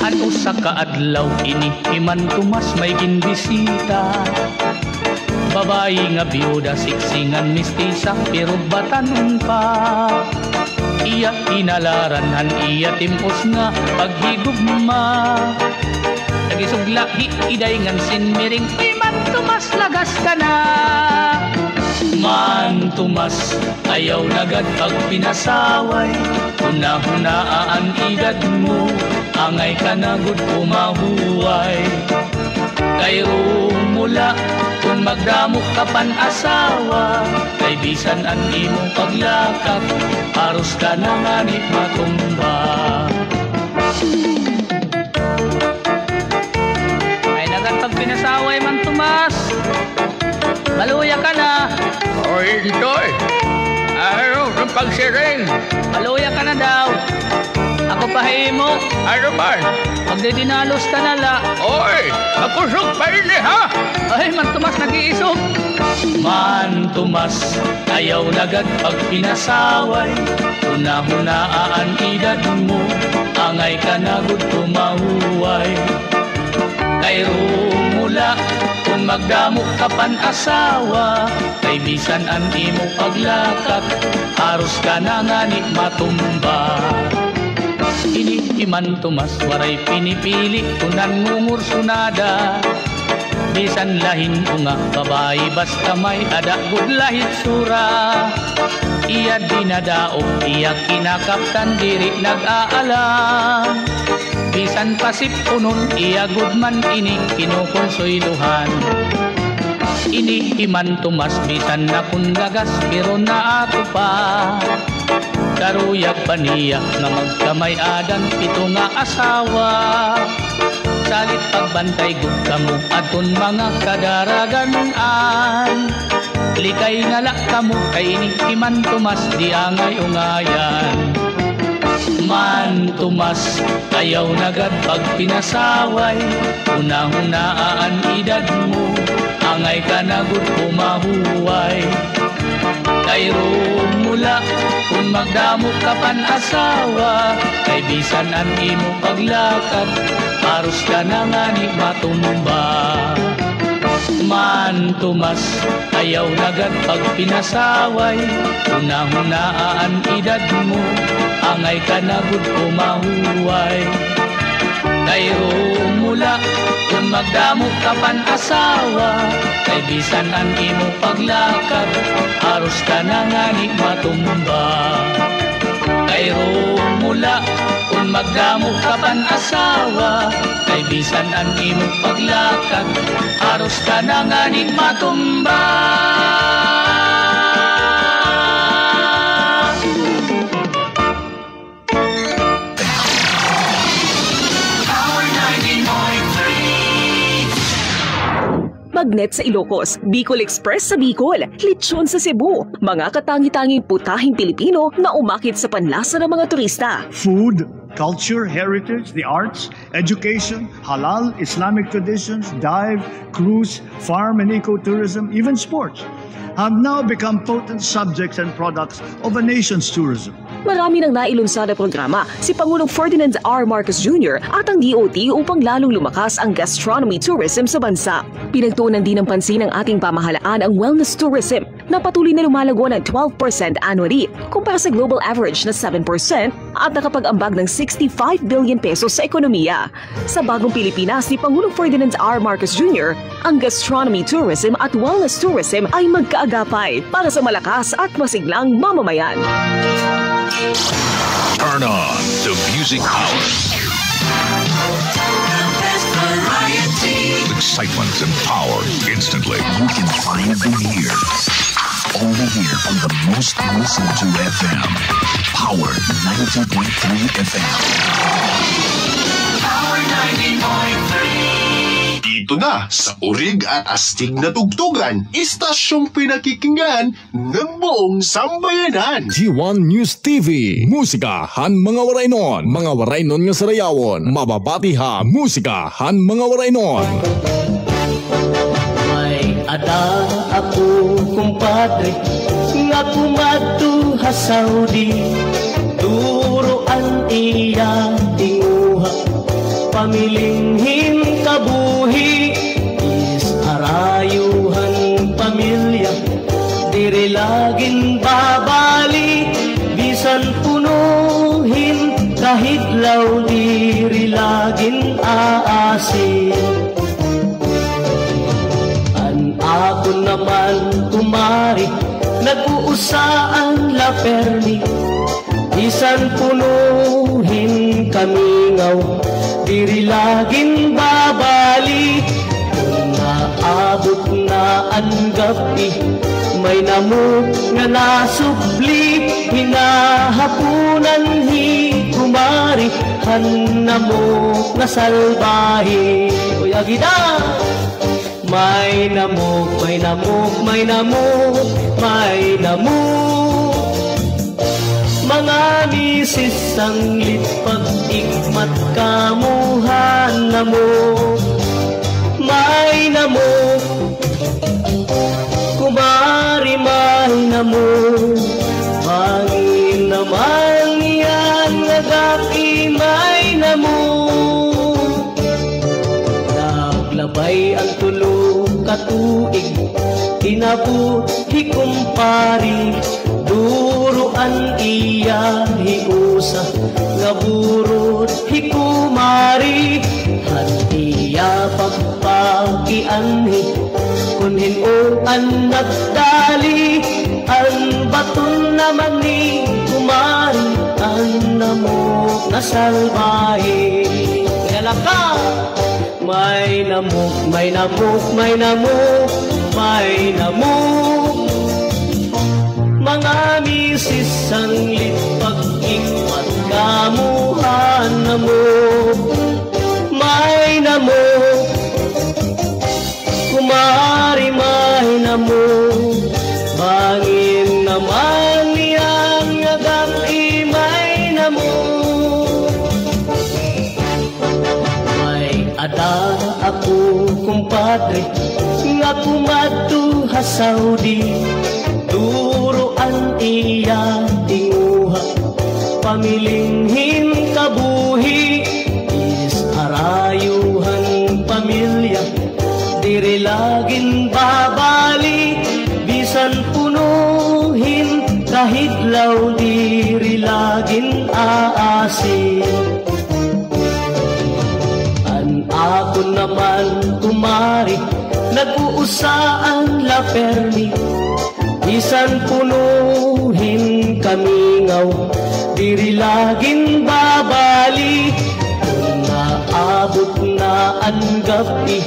Ano sa kaadlaw ini himan tumas may ginbisita. Babae nga biyuda siksingan mistisa pero batanon pa. Iya inalaranhan iya timpos nga paghigugma. Nagisugla iday ngan sinmiring himan tumas lagas ka na. Man tumas ayaw nagad pag pinasaway. Hunahunaan edad mo angay ka na gud pumahuway. Kay rumula kung magdamok ka pan asawa. Kay bisan an imong paglakak aros ka na nga ni matumba. Ay nagad pag pinasaway man tumas maluya ka na. Oy, Intoy! Ano ng pagsiring? Maluya ka na daw. Ako pahimo. Ano man? Magdidinalos ka na la. Oy! Nakusog pa rin ha? Ay, man tumas nag-iisog. Man tumas, ayaw nagad pag pinasaway. Hunahunaan edad mo, angay ka na gud tumahuway. Kay rumula kung magdamok ka pan asawa. Kay bisan an imong paglakak aros ka na nga ni matumba. Inihiman tumas waray pinipili kunan ngungur sunada. Bisan lahin ko nga babae basta may ada gud lahit sura. Iya dinadaog iya kinakaptan diri nag-aalam. Bisan pasip unon iya gudman ini kinukonsoyluhan. Inihiman tumas bisan na kundagas pero na ako pa. Karuyag paniyak na magkamay adan pito nga asawa. Salit pagbantay gud kamo aton mga kadaraganan. Likay nga la kamo kay inihiman tumas di angay ungayan. Man tumas ayaw nagad pag pinasaway. Hunahunaan edad mo angay ka na gud pumahuway. Kay rumula kung magdamok ka pan asawa. Kay bisan an imong paglakad aros ka na nga ni matumba. Man tumas ayaw nagad pag pinasaway. Hunahunaan edad mo angay ka na gud pumahuway. Kay rumula kung magdamok ka pan asawa. Kay bisan an imong paglakad aros ka na nga ni matumba. Kay rumula kung magdamok ka pan asawa. Kay bisan an imong paglakad aros ka na nga ni matumba. Magnet sa Ilocos, Bicol Express sa Bicol, Lechon sa Cebu, mga katangi-tanging putahing Pilipino na umakit sa panlasa ng mga turista. Food, culture, heritage, the arts, education, halal, Islamic traditions, dive, cruise, farm and ecotourism, even sports have now become potent subjects and products of a nation's tourism. Marami nang nailunsad na programa si Pangulong Ferdinand R. Marcos Jr. at ang DOT upang lalong lumakas ang gastronomy tourism sa bansa. Pinagtuunan din ng pansin ng ating pamahalaan ang wellness tourism na patuloy na lumalago ng 12% annually kumpara sa global average na 7% at nakapag-ambag ng 65 billion pesos sa ekonomiya. Sa bagong Pilipinas ni Pangulong Ferdinand R. Marcos Jr., ang gastronomy tourism at wellness tourism ay magkaagapay para sa malakas at masiglang mamamayan. Turn on the music power. Excitement and power instantly. You can find them here. Only here on the most listened to FM. Power 92.3 FM. Power 90.3. Dito na sa Urig at Astig na Tugtugan, istasyong pinakikinggan ng buong sambayanan. G1 News TV. Musika han mga waraynon. Mga waraynon nga sarayawon. Mababati ha musika han mga waraynon. ada ako kumpadre nga kumadto ha Saudi, duruan iya tinguha pamilinghim kabuhi, is arayuhan pamilya diri laging babali, bisan punuhin kahidlaw diri laging aasin. Ako naman kumari, nag-uusaan la permi, bisan punuhin kamingaw, diri laging babali. Kung naabot na ang gabi, may namok nga nasubli, hinahapunan hi kumari, hanamok na salbahe. Kuya Gida! May namok, may namok, may namok, may namok. Mga misis ang lipag ikmat kamuhan namok. May namok, kumari may namok. Pangin naman yan nagaki may namok. Naglabay ang tulog katuig, inabot hikumpari, duruan iya hiusa, nga burot hikumari, hantiya pagpakianhi, kunhin o ang nagdali, ang baton naman ni kumari, ang namok na salbahe. Kaya ka! May namok, may namok, may namok, may namok. Mga misis ang lipag ikmat kamuhan namok. May namok, kumari may namok. Bangin naman niyang nagaki may namok. Ada ako kumpadre nga kumadto ha Saudi, duruan iya tinguha pamilinghim kabuhi, is arayuhan pamilya diri laging babali, bisan punuhin kahidlaw diri laging aasin. Ako naman kumari, nag-uusaan la permi, bisan punuhin kamingaw, diri laging babali. Kung naabot na ang gabi,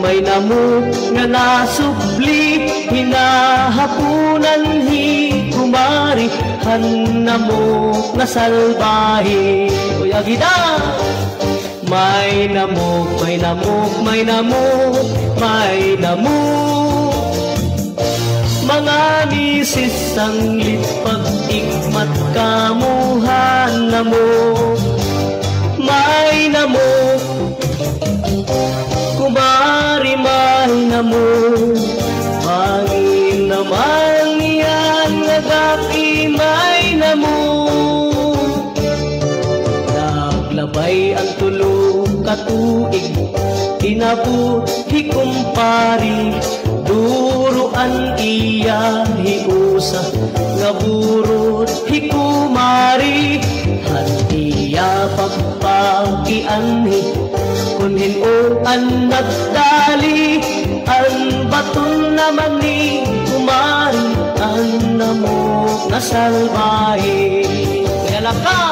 may namok nga nasubli, hinahapunan hi kumari, hanamok na salbahe. Kuya Gida! May namok, may namok, may namok, may namok. Mga misis ang lipag ikmat kamuhan namok. May namok, kumari may namok. Pangin naman yan nagaki may namok. Naglabay ang tulog katuig, inabot hikumpari, duruan iya hiusa, nga burot hikumari, hantiya pagpakianhi, kunhin o ang nagdali, ang baton naman ni kumari, ang namok na salbahe. Kaya ka!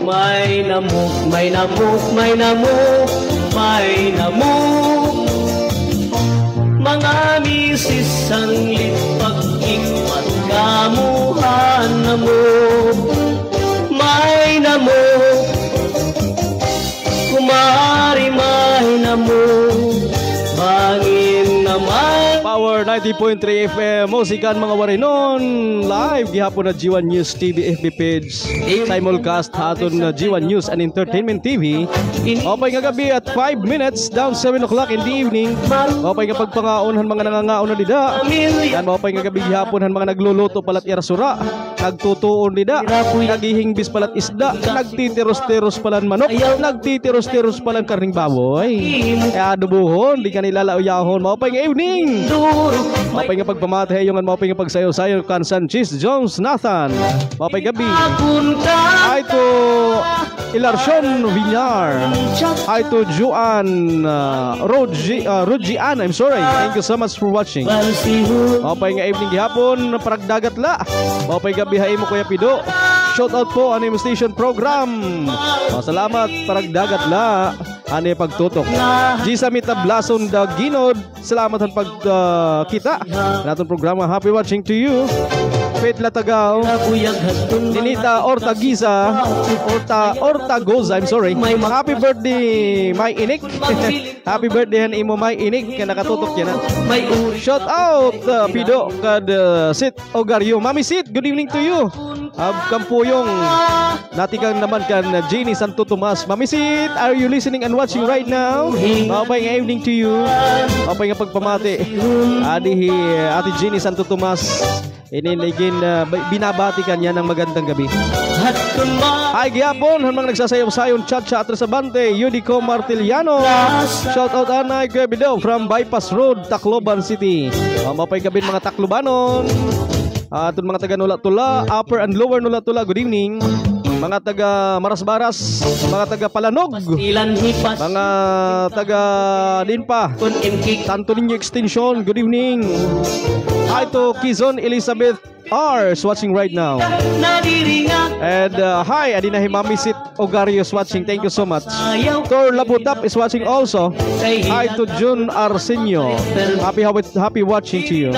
May namok, may namok, may namok, may namok. Mga misis ang lipag ikmat kamuhan namok. May namok, kumari may namok. Bangin naman. Power Power 90.3 FM Musikan mga warinon. Live gihapon na G1 News TV FB page. Simulcast haton na G1 News and Entertainment TV. Opay nga gabi at 5 minutes down 7 o'clock in the evening. Opay nga pagpangaonhan mga nangangaon na dida. Yan opay nga gabi gihaponhan mga nagluluto palat irasura. Nagtutuon dida. Nagihingbis palat isda. Nagtitiros-tiros palan manok. Nagtitiros-tiros palan karning baboy. Kaya adubuhon di ka nilalauyaw maupay nga evening. Maupay nga pagpamatay yung maupay nga pagsayo-sayo kan Sanchez Jones Nathan. Maupay gabi. Ay to Ilarcion Villar. Ay to Juan Rogian. I'm sorry. Thank you so much for watching. Maupay nga evening gihapon paragdagat la. Maupay gabi hay mo Kuya Pido. Shout out po ano yung station program. Salamat paragdagat la. Ano yung pagtutok Gisa Mitablason da Ginod. Salamat ang pagkita natong programa. Happy watching to you. Faith Latagaw, Ninita Ortagiza, Ortagoza, I'm sorry. Happy birthday my inik. Happy birthday han imo my inik kaya nakatutok yan. Shout out Pido kad Sit Ogario. Mami Sit, good evening to you. Kampuyong natikan naman kan Jenny Santo Tomas. Mami Sit, are you listening and watching right now? Mapay nga evening to you. Mapay nga pagpamati Adi Ate Jenny Santo Tomas. Ininigin binabati kanya ng magandang gabi. Ay gihapon han mga nagsasayaw-sayon Chacha Atresabante, Yudico Martiliano. Shout out anay Kuya Bido from Bypass Road, Tacloban City. Mapay gabi mga Taclobanon. Atun mga taga Nula-Tula, Upper and Lower Nula-Tula, good evening. Mga taga Marasbaras, mga taga Palanog, mga taga Dinpa, Santo Niño Extension, good evening. Hi to Quezon Elizabeth R is watching right now. And hi, Adina Himami Sit Ogario is watching. Thank you so much. Tor Labutap is watching also. Hi to June Arsenio. Happy watching to you.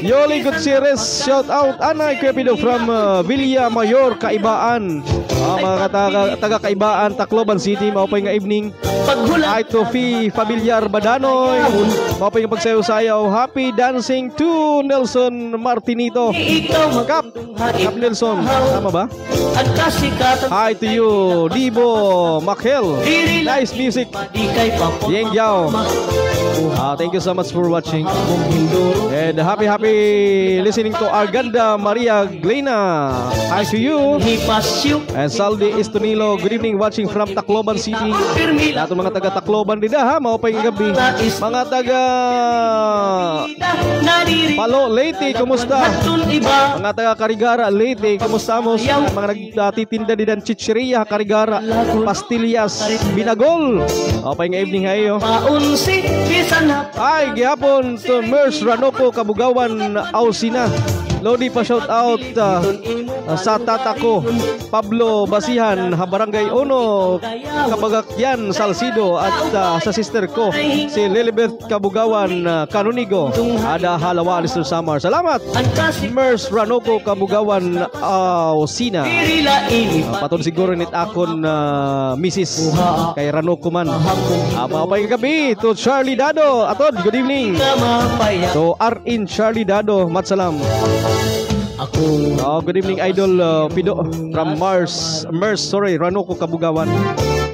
Yoli Gutierrez, shout out. Anay Kuya Pido from Villa Mayor, Kaibaan. Mga taga Kaibaan, Tacloban City. Maupay nga evening. Hi to Fi Familiar Badanoy. Maupay nga pagsayaw-sayaw. Happy dancing to Nelson Martinito. Kap Nelson, tama ba? Hi to you, Dibo Makhel. Nice music. Yeng Yao. Thank you so much for watching. And happy listening to Arganda Maria Glena. Hi to you. And Saldi Estonilo, good evening watching from Tacloban City. Lahat mga taga Tacloban din ha, maupay gabi. Mga taga Palo Leyte, kumusta? Mga taga Carigara Leyte, kumusta mo? Mga nagtitinda din ng chicheria Carigara, pastillas, binagol. Maupay nga evening hayo. Ay, gihapon to Mers Ranopo, Kabugawan, Ausina. Lodi pa shout out sa tatako Pablo Basihan, Barangay Ono, Kabagakyan, Salcido at sa sister ko si Lilibeth Kabugawan, Canonigo, Ada Halawa, Mr. Samar. Salamat Mers Ranopo, Kabugawan, Ausina. Patol siguro nit akon Mrs. kay Ranoko man. Maupay gabi to Charlie Dado. Atod, good evening. So Arin Charlie Dado, matsalam. Good evening Idol Pido from Ranoko, Kabugawan.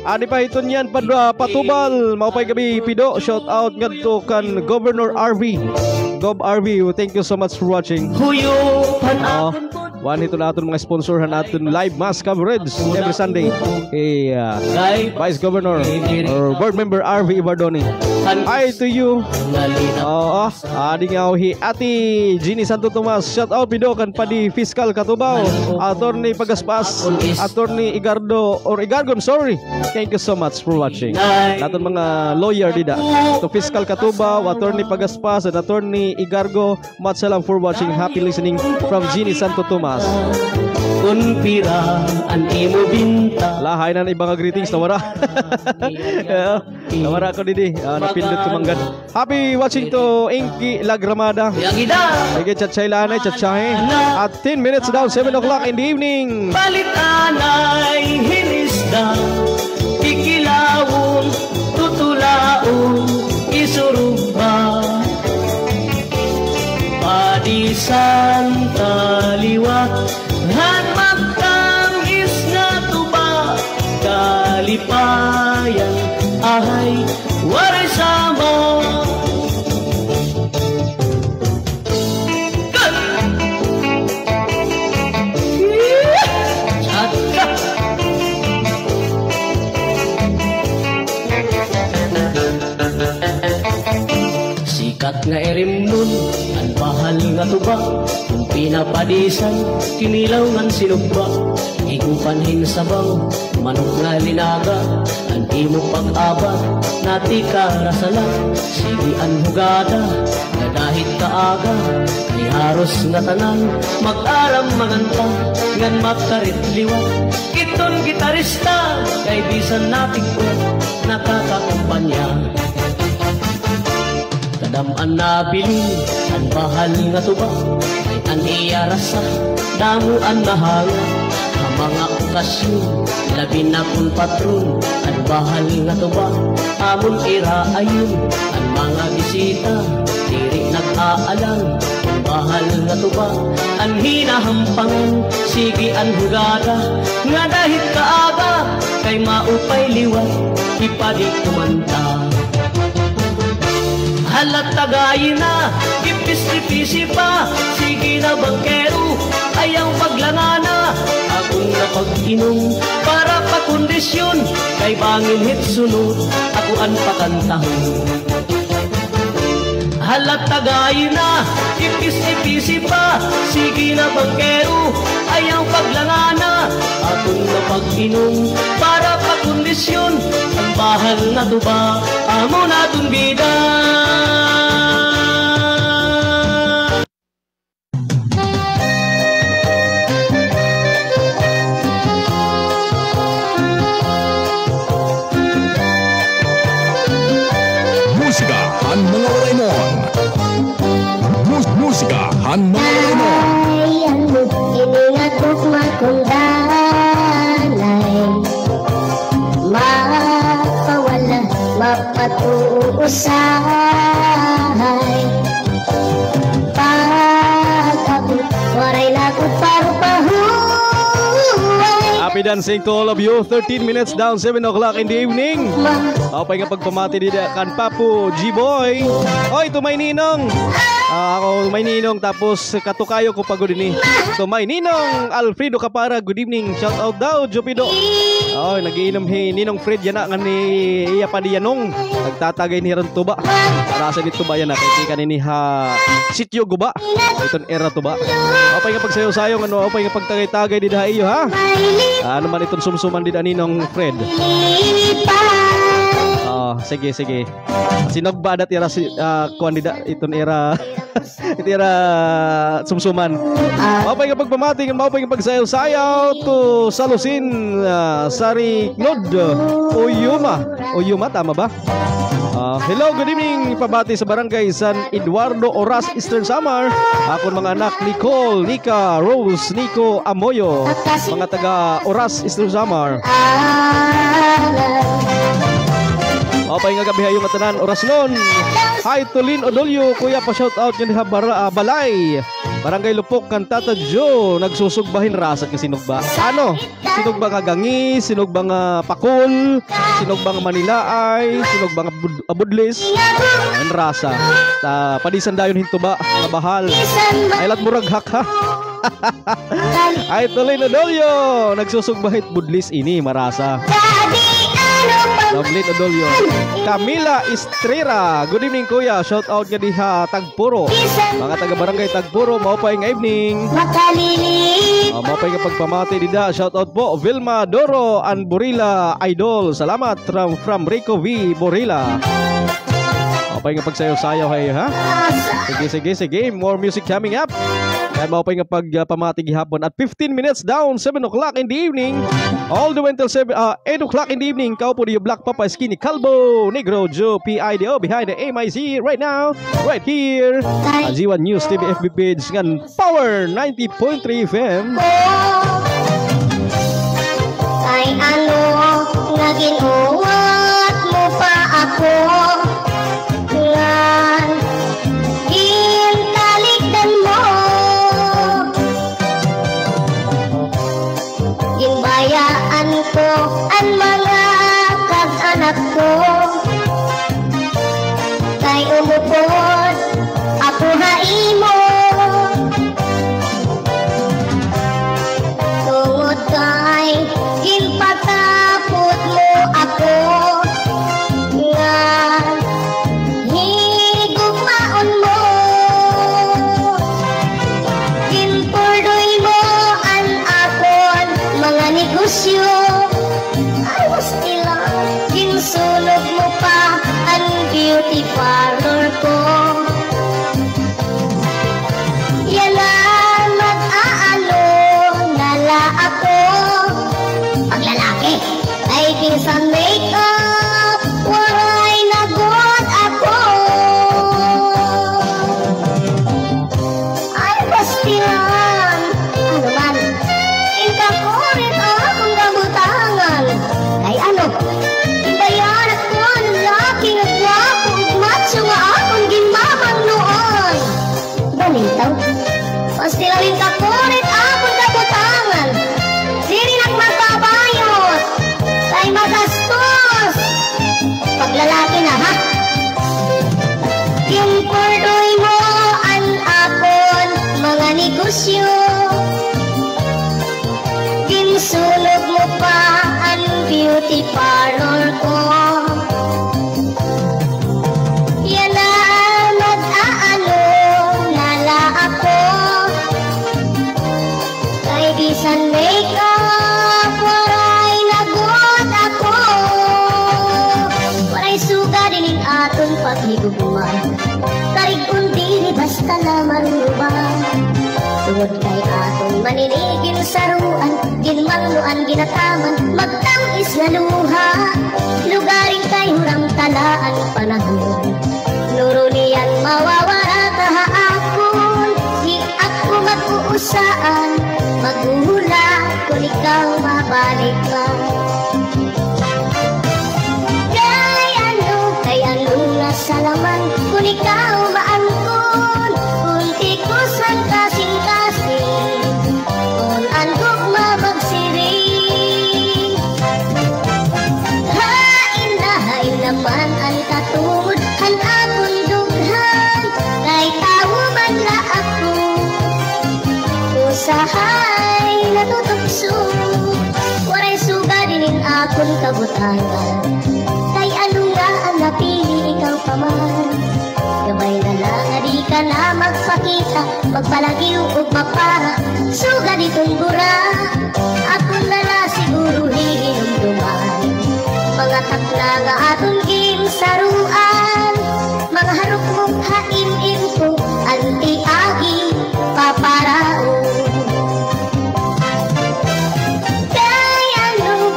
Adi pa hiton yan patubal. Maupay gabi Pido. Shout out ngadto kan Governor RV. Gov RV, thank you so much for watching. One ito na aton mga sponsorhan natin live mass coverage every Sunday kay Vice Governor or Board Member RV Ibardoni. Hi to you. Adi nga Ate Ginny Santo Tomas. Shout out Pido kan Padi Fiscal Katubaw, Attorney Pagaspas, Attorney Igardo or Igargo, I'm sorry. Thank you so much for watching. Naton mga lawyer dida to Fiscal Katubaw, Attorney Pagaspas and Attorney Igargo, much salam for watching. Happy listening from Ginny Santo Tomas. Lahay na ibang greetings nawara. Nawara ko didi. Napindot kumanggad. Happy watching to Inky Lagramada. Sige chatchaylanay chatchahe. At 10 minutes down 7 o'clock in the evening. Balit anay hinisda, kikilawon, tutulaon, isurugba. Kat nga erim nun, ang bahal nga tuba, kung pinapadisan, kinilaw ngan sinugba. Igupanhin sabaw, manok nga linaga, ang imo pag-abat, nati ka rasala. Sige ang hugada, nga dahit kaaga, kay haros nga tanan, mag-aram maganta, ngan makarit liwat. Iton gitarista, kay bisan natin ko, nakakakumpanya. Kadam-an na bilin, ang bahal nga tuba, ay an iya rasa, damuan na hanga. Ang mga okasyon, labi na kung patron, ang bahal nga tuba, amon ira ayun. Ang mga bisita, diri nag-aalang, ang bahal nga tuba, ang hinahampangan, sige ang hugada, nga dahil kaaga, kay maupay liwat, ipadi kumanta. Halat tagayin na, ipis-ipisi pa, sige na bangkero, ayaw paglangana. Akong napag-inom, para pa-kondisyon, kay bangin hit sunod, ako ang pakantahon. Halat tagayin na, ipis-ipisi pa, sige na bangkero, ayaw paglangana. Akong napag-inom, para pa-kondisyon, ang bahal na tuba, amo na tong bida. Musikahan mga waraynon. Musikahan mga waraynon. Ay, ano, iningat ko'y makundanay. Mapawala, mapatuusahay. Pag-abot, waray na ko'y parupahuay. Happy dancing to all of you. 13 minutes down, 7 o'clock in the evening. Ako nga pagpamati dito kan Papu G-Boy. Oy, tumay ninong. Ako may ninong, tapos katukayo ko pagod din. Tumay ninong Alfredo Capara, good evening. Shout out daw Jupido. Oy, nagiinom Ninong Fred yan nga ni iya pa diyanong. Nagtatagay ni ron tuba. Para sa dito ba yan na kay kanini ha sityo guba. Iton era tuba. Opay nga pagsayo-sayo ano, opay nga pagtagay-tagay di da iyo ha. Ano man iton sumsuman di da Ninong Fred. Sige. Sinogba dat era kuandida iton era ito era sumsuman. Mapay nga pagpamati, mapay nga pagsayaw-sayaw to Salusin Sari Knod Oyuma, tama ba? Hello, good evening. Pabati sa barangay San Eduardo Oras, Eastern Samar. Akon mga anak Nicole, Nika, Rose, Nico, Amoyo, mga taga Oras, Eastern Samar. Mapay nga gabi hayong matanan oras nun. Hi to Lynn Odolio, kuya pa shout out yan Balay. Barangay Lupok kan Tata Joe, nagsusugbahin rasat ng sinugba. Ano? Sinugba nga gangi, sinugba nga pakul, sinugba nga manilaay, sinugba nga abudlis. Ang rasa. Padisan dayon hinto ba? Nabahal. Ay lat murag hak ha. Hi to Lynn Odolio, nagsusugbahit budlis ini marasa. Lovely Odolio. Camila Estrera, good evening kuya. Shout out nga diha Tagpuro. Mga taga barangay Tagpuro, maupay nga evening. Maupay nga pagpamati dida. Shout out po Vilma Doro and Borila Idol. Salamat from Rico V Borila. Maupay nga pagsayaw-sayaw kayo ha. Sige. More music coming up. Kaya maupay nga pagpamati gihapon at 15 minutes down, 7 o'clock in the evening. All the way until 8 o'clock in the evening. Kaupo di Black Papa Skinny Calvo Negro Joe PIDO behind the MIC right now, right here on Z1 News TV FB page ngan Power 90.3 FM. Ay ano nga ginuwat mo pa ako ngan gintalikdan mo ginbayaan ko ang mga kag-anak ko kay umupod ako haimo tungod kay ginpatapot mo ako nga higugmaon pa ang beauty parlor ko. Yan na mag-aano nala ako. Kay bisan makeup, waray nagot ako. Waray suga din aton paghiguman. Tarig undi basta na maruban. Tungod kay aton maninigin saruan, ginmangluan ginataman, magtangis na luha. Lugaring kay hurang talaan panahon. Nurulian mawawara kahapon. Di ako mag-uusaan, maghuhula kung ikaw mabalik pa. Kay ano nga salaman kung ikaw maangkon. Kunti ko sang kasing-kasing, kung andok mabagsiring. Hain naman ang katungod, han akong dughan. Kay tao man na ako, usahay natutugso. Waray suga din akong kabutangan. Kay ano nga ang napili ikaw pa man. Gabay na lang di ka na magpakita, magpalagiw o mapara. Suga ditong bura, ako na na siguro hihinumduman. Mga takla nga aton saruan, mga harap mong hain-in ko, anti-agi paparao.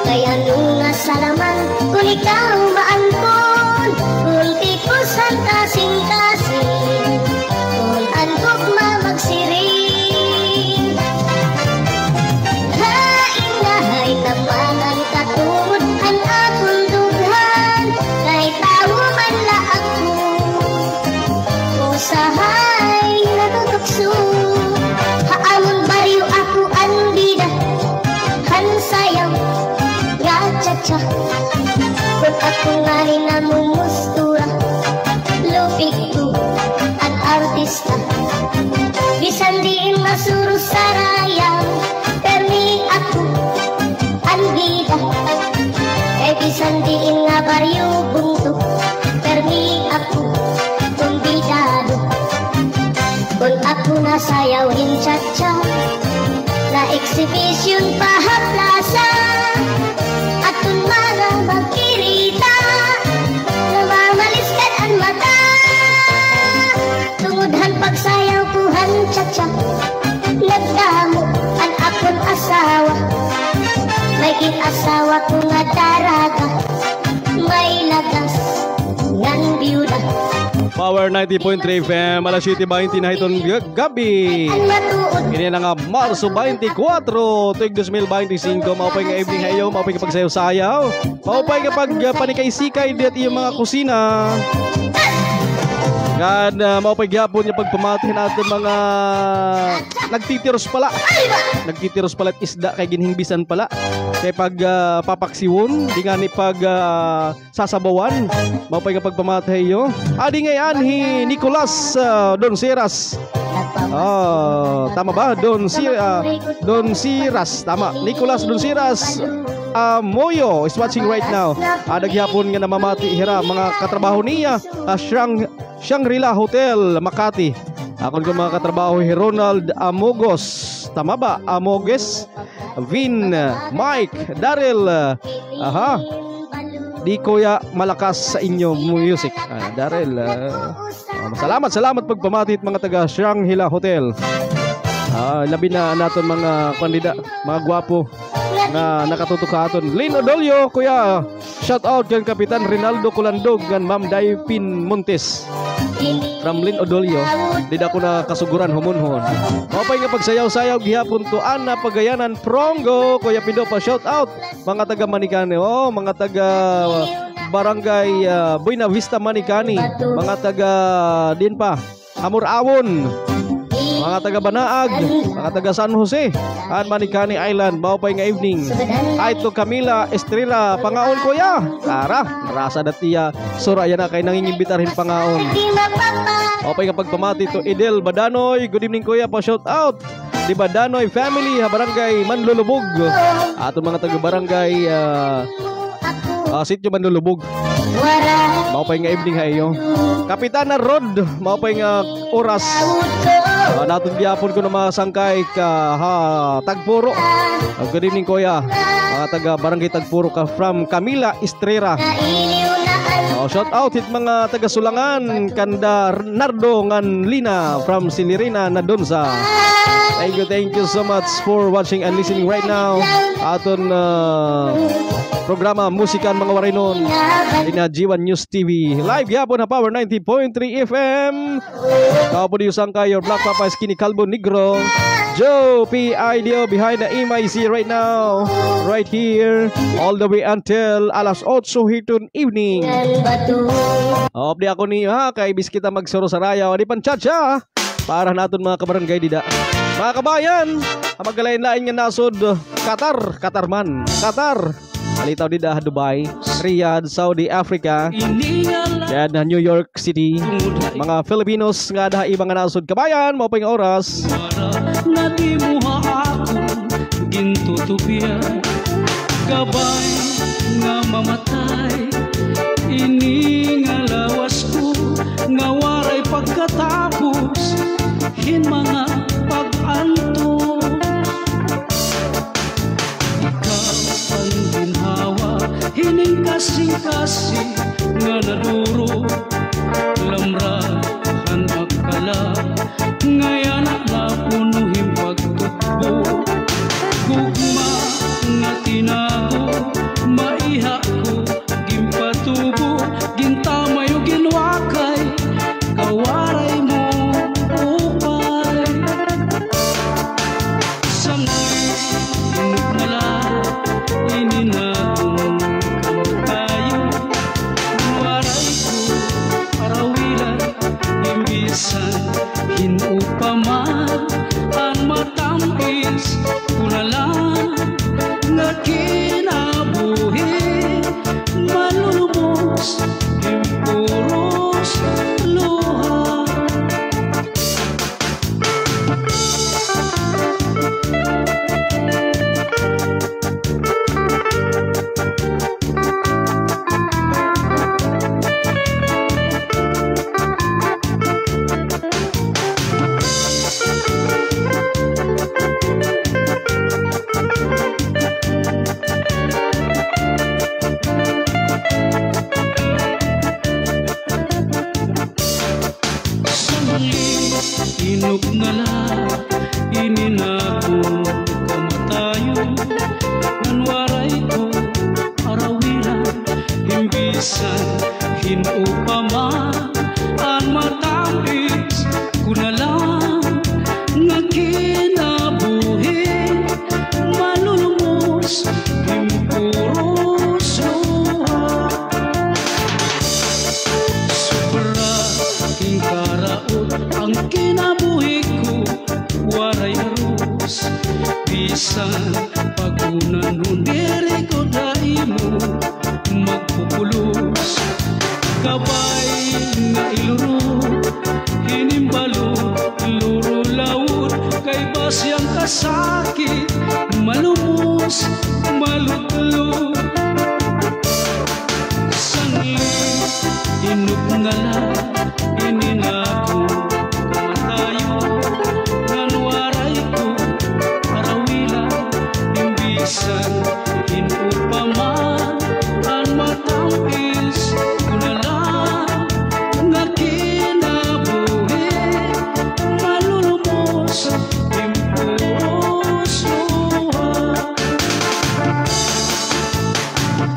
Kay ano nga salaman kung ikaw maangkon. Kunti ko sang kasing-kasing, kung andok mamagsiring. Hain naman ang katungod, ang akong dughan. Kay tao man la ako, usahay natutugso. Haamon bariw ako ang bida, han sayaw nga cha-cha. Kung ako nga rin namumustura, lupig ko at artista. Bisan diin masuro sa raya, permi ako ang bida. Kay bisan diin nga baryo bunto, permi ako kumbidado. Kung ako nasayawin cha-cha, na exhibition pahaplasa, at kung mga magkirita, namamaliskan ang mata. Tungudhan pagsayaw kuhan cha-cha, nagdamo ang akong asawa. May asawa ko nga daraga, may lagas ngan biyuda. Power 90.3 FM, alas 7:20 na itong gabi. Kini na nga Marso 24, tuig 2025. Maupay nga evening hayo, maupay ka pagsayaw-sayaw, maupay ka pag panikay-sikay diat iyong mga kusina. Kan maupay gyapon yung pagpamati natin mga nagtitiros pala. Nagtitiros pala at isda kay ginhingbisan pala. Kay pag papaksiwon, di nga ni pag sasabawan, maupay ka pagpamati yo. Adi ngayon hi Nicolas Donsiras. Tama ba? Donsiras, tama. Nicolas Donsiras Moyo is watching right now. Nagyapon nga namamati hira mga katrabaho niya Shangri-La Hotel Makati. Akon ko mga katrabaho hi Ronald Amogos, tama ba? Amoges, Vin, Mike, Daryl. Di kuya malakas sa inyo music. Daryl, salamat pagpamatit mga taga Shangri-La Hotel. Labi na naton mga kandida, mga gwapo na nakatutok ka aton. Lynn Odolio, kuya, shout out kang Kapitan Rinaldo Colandog kan Ma'am Daypin Montes. From Lynn Odolio, di ako na kasuguran humunhon. Mapay nga pagsayaw-sayaw gihapon to Ana Pagayanan Prongo, kuya Pido pa shout out mga taga Manikani, mga taga Barangay Buena Vista Manikani, mga taga din pa Amor Awon, mga taga Banaag, mga taga San Jose at Manikani Island. Maupay nga evening ay to Camila Estrella pangaon kuya. Tara, rasa datiya sura yan na kay nangingimbitarin pangaon. Maupay nga pagpamati to Edel Badanoy, good evening kuya, pa shout out di ba Danoy family ha barangay Manlulubog. Ato mga taga barangay Sitio Manlulubog. Maupay nga evening hayo. Kapitana Rod, maupay nga oras. Natong giyapon ko na mga sangkay ka Tagpuro. Good evening kuya. Mga taga barangay Tagpuro ka from Camila Estrera. Shout out hit mga taga Sulangan kanda Nardo ngan Lina from Silirina na Donza. Thank you so much for watching and listening right now. Aton programa Musikan Mga Waraynon ina G1 News TV. Live yapon na Power 90.3 FM. Kapon yung kayo Black Papa Skinny Calvo Negro. Joe P. Ideo behind the MIC right now. Right here. All the way until alas 8 hiton evening. Di ako ni kay bis kita magsuro sa raya. Di pan chacha. Para naton mga kabarangay dida. Mga kabayan, magalain-lain nga nasod Qatar Alitaw dida Dubai, Riyadh, Saudi Africa, yan New York City. Mga Filipinos nga daha ibang nasod kabayan, mo pa nga oras. Nadi mo ako gintutubian, gabay nga mamatay. Ini nga lawas ko nga waray pagkatapos hin mga pag-anto. Ikaw ang ginhawa hining kasing-kasing nga naduro lamrahan akala ngayon na punuhin pagtukbo gugma nga tinago maiha ko gimpatubo gintamay o ginwakay kawaray mo upay sangay inuknala ininagong kamatayo waray ko arawilan imbisan hinupaman ang matamis kulalan nga kinabuhi malulubos impuros luha. Inuknala ininagong kamatayo nanwaray ko arawilan imbisan hinupaman ang matamis kunalang nga kinabuhi malulumos impuros luha sobra ikaraot ang kinabuhi ko waray arus bisan pagunan nun diri ko daimo magpupulos kabay nga iluro hinimbalo luro laut kay basyang kasakit malumos malutlo sangli inuknala ininako kamatayo nanwaray ko arawilan imbisan hinupaman ang matamis kunalang nga kinabuhi malulumos impuros luha.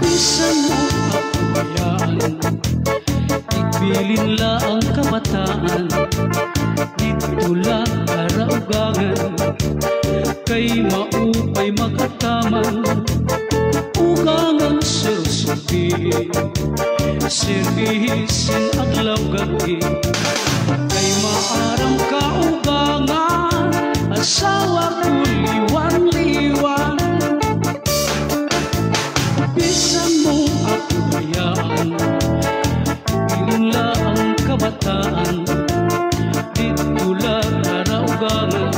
Bisan mo kapabayaan igbilin la ang kabataan dito lang karaugangan kay maupay makataman ugangan sersubi servisin aglaw gagi kay maaram ka ugangan asawa ko liwan-liwan bisan mo ako bayaan ilinla ang kabataan dito lang karaugangan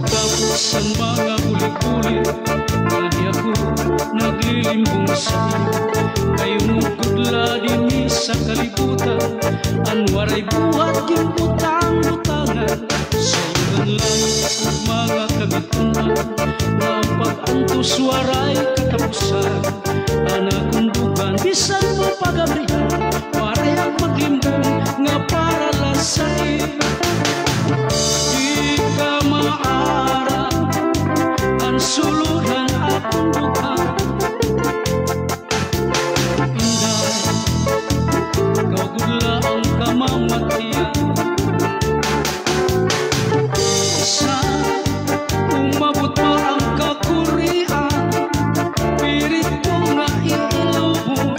Tapos ang mga huli-huli na di ako naglilimbong sa'yo. Kayong kudla din sa kalibutan, anwaray buhat yung butang-butangan. Sobrang lang ang mga kamitunan na pag-antos waray katapusan. Anak kundugan, bisan mo pagabrihan, waray ang maglimbong nga para lasay. Di ka maara ang suluhan akong bukan. Inday, ikaw gudla ang kamamatian. Sa umabot pa ang kakurian, pirit ko nga iilubo,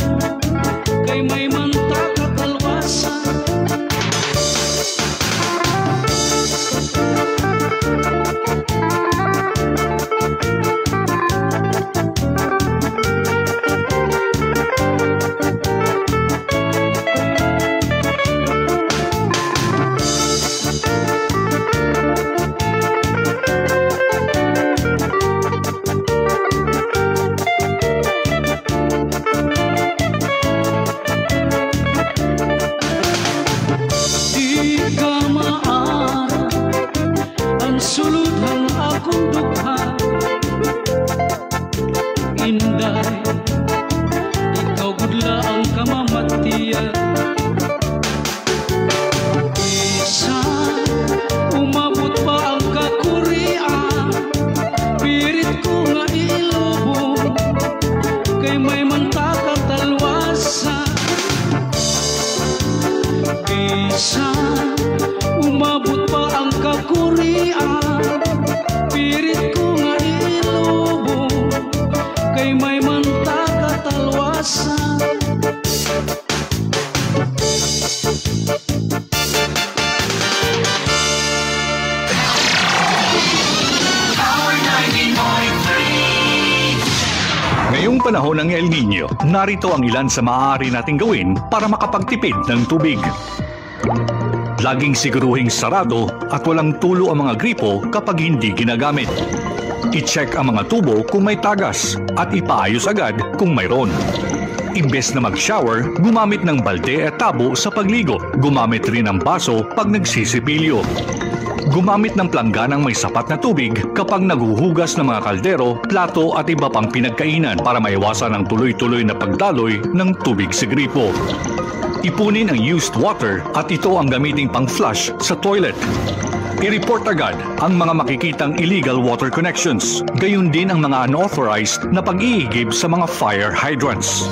kay may manta katalwasan. Di ka maara ang sulutan akong dukha. Inday, ikaw gudla ang kamamatian. Isa, umabot pa ang kakurian, pirit ko nga ilobo, kay may manta katalwasan. Bisa umabot pa ang kakurian, pirit ko nga ilobo, kay may manta katalwasan. Ngayong panahon ng El Nino, narito ang ilan sa maaari nating gawin para makapagtipid ng tubig. Laging siguruhing sarado at walang tulo ang mga gripo kapag hindi ginagamit. I-check ang mga tubo kung may tagas at ipaayos agad kung mayroon. Imbes na mag-shower, gumamit ng balde at tabo sa pagligo. Gumamit rin ng baso pag nagsisipilyo. Gumamit ng plangganang may sapat na tubig kapag naghuhugas ng mga kaldero, plato at iba pang pinagkainan para maiwasan ang tuloy-tuloy na pagdaloy ng tubig sa gripo. Ipunin ang used water at ito ang gamiting pang-flush sa toilet. I-report agad ang mga makikitang illegal water connections, gayon din ang mga unauthorized na pag-iigib sa mga fire hydrants.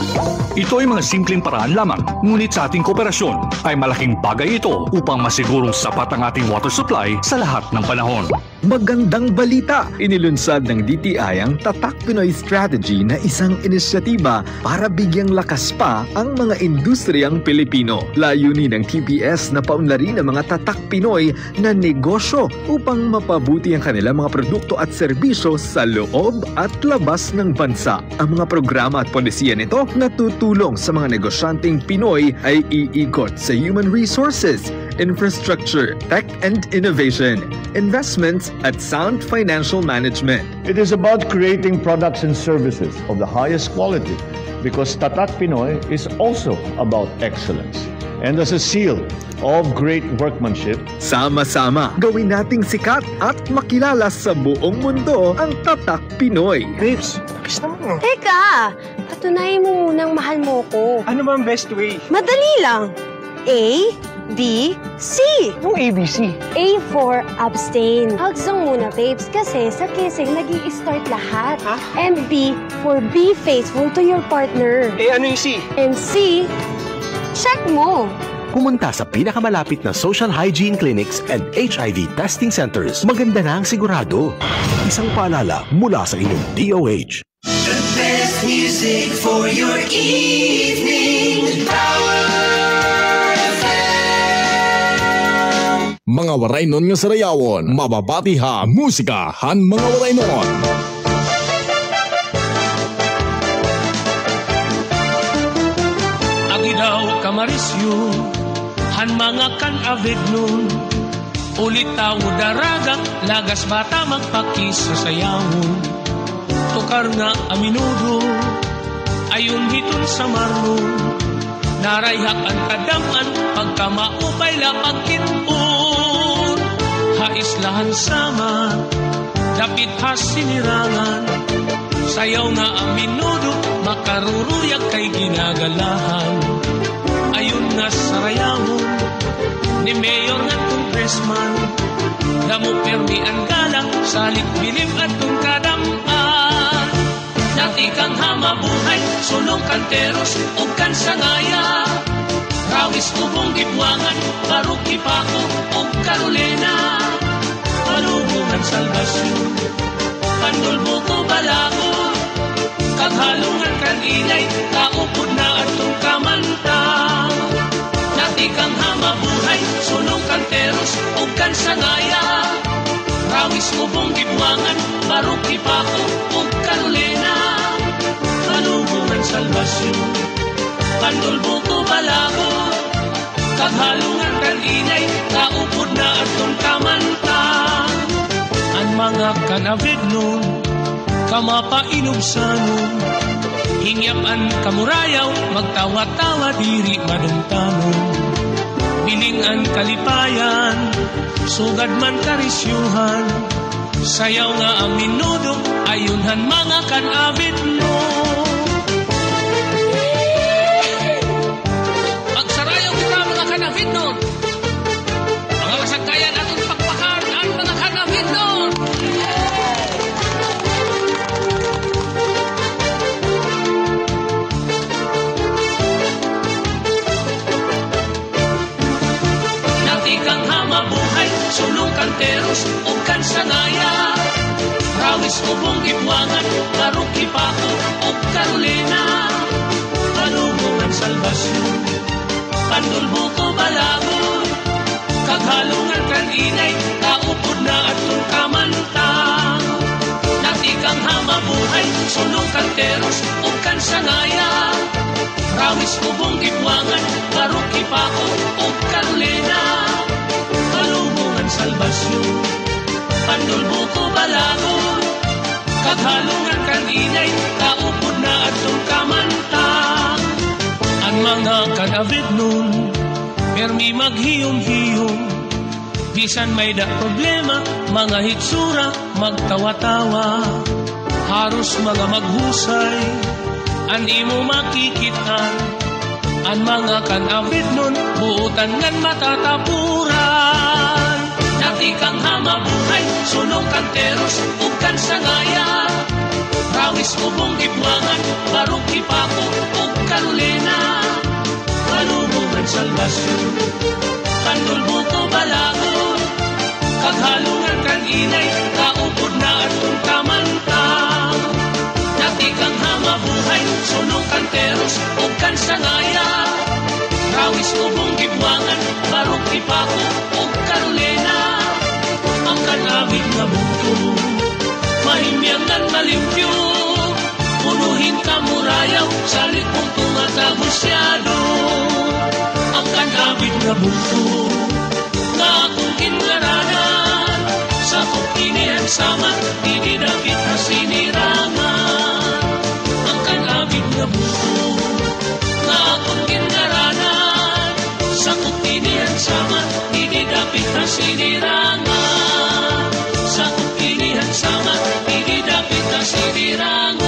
Ito ay mga simpleng paraan lamang, ngunit sa ating kooperasyon ay malaking bagay ito upang masigurong sapat ang ating water supply sa lahat ng panahon. Magandang balita! Inilunsad ng DTI ang Tatak Pinoy Strategy na isang inisyatiba para bigyang lakas pa ang mga industriyang Pilipino. Layunin ng TPS na paunlarin ang mga Tatak Pinoy na negosyo upang mapabuti ang kanilang mga produkto at serbisyo sa loob at labas ng bansa. Ang mga programa at polisiya nito na tutulong sa mga negosyanteng Pinoy ay iikot sa human resources, infrastructure, tech and innovation, investments at sound financial management. It is about creating products and services of the highest quality because Tatak Pinoy is also about excellence. And as a seal of great workmanship, sama-sama gawin nating sikat at makilala sa buong mundo ang Tatak Pinoy. Babes, tapos na mo. Teka, patunayan mo munang mahal mo ko. Ano ba ang best way? Madali lang. A, B, C. Anong ABC? A for abstain. Hugs lang muna, babes, kasi sa kissing nag-i-start lahat. Ha? And B for be faithful to your partner. Eh, ano yung C? And C, check mo. Pumunta sa pinakamalapit na social hygiene clinics and HIV testing centers. Maganda na ang sigurado. Isang paalala mula sa inyong DOH. The best music for your evening. Power FM. Mga waray nun nga sarayawon, mababatiha, musika, han mga waray nun. Agidaw kamarisyo, han mga kan avid nun, Ulit tao daraga, lagas bata magpakis sa sayawon. Tukar nga aminudo, ayun hiton sa marlon. Narayhak ang kadaman, pagkamaupay lapag kitpon. Haislahan sama, dapit has sinirangan. Sayaw nga ang minudo, makaruruyag kay ginagalahan. Ayun nga sarayawon, ni Mayor nga Congressman. Damo permi ang galang, salit bilim at kung kadamaan. Dati kang hamabuhay, sulong kanteros o kansangaya. Rawis ubong gibwangan, barok ipako o Carolina. Palubungan salbasyon, pandulbo ko balago. Kaghalungan kan inay, kaupod na atong kamanta. Dati kang hamabuhay, sulong kanteros o kansangaya. Rawis ubong gibwangan, barok ipako o Carolina. Palubungan salbasyon, pandulbo ko balago. Kaghalungan kan inay, kaupod na atong kamanta. Ang mga kanabid nun, kamapainubsanon. Hingyapan kamurayaw, magtawa-tawa diri madumtanon. Bilingan kalipayan, sugad man karisyuhan. Sayaw nga ang minudo, ayunhan mga kanabid nun. Magsarayaw kita mga kanabid nun. Mga kasagkayan atong pakpakan ang mga kanabid nun. Dati kang hamabuhay, sulong kanteros o kansangaya. Rawis ubong gibwangan, barok ipako o Carolina. Palubungan salbasyon, pandulbo ko balagon. Kaghalungan kan inay, kaupod na atong kamanta. Dati kang hamabuhay, sulong kanteros o kansangaya. Rawis ubong gibwangan, barok ipako o Carolina. Palubungan salbasyon, pandulbo ko balagon. Kaghalungan kan inay, kaupod na atong kamanta. Ang mga kanabid nun, permi maghiyom-hiyom. Bisan may da problema, mga hitsura, magtawa-tawa. Haros mga maghusay, ang imo makikitan. Ang mga kanabid nun, buutan ngan matatapuran. Dati kang hamabuhay, sulong kanteros o kansangaya. Rawis ubong gibwangan, barok ipako o Carolina. Palubungan salbasyon, pandulbo ko balagon. Kaghalungan kan inay, kaupod na atong kamanta. Dati kang hamabuhay, sulong kanteros o kansangaya. Rawis ubong gibwangan, barok ipako o Carolina. Ang kanabig na buto, mahimyangan malimpyo. Punuhin ka murayaw, salit mong tumatagusyado. Ang kanabig na buto, na akong kinlaranan. Sa kukinihan sama, dinidapit na sinirangan. Ang kanabig na buto, na akong kinlaranan. Sa kukinihan sama, dinidapit na sinirangan. Sa kukinihan sama, dinidapit na sinirangan.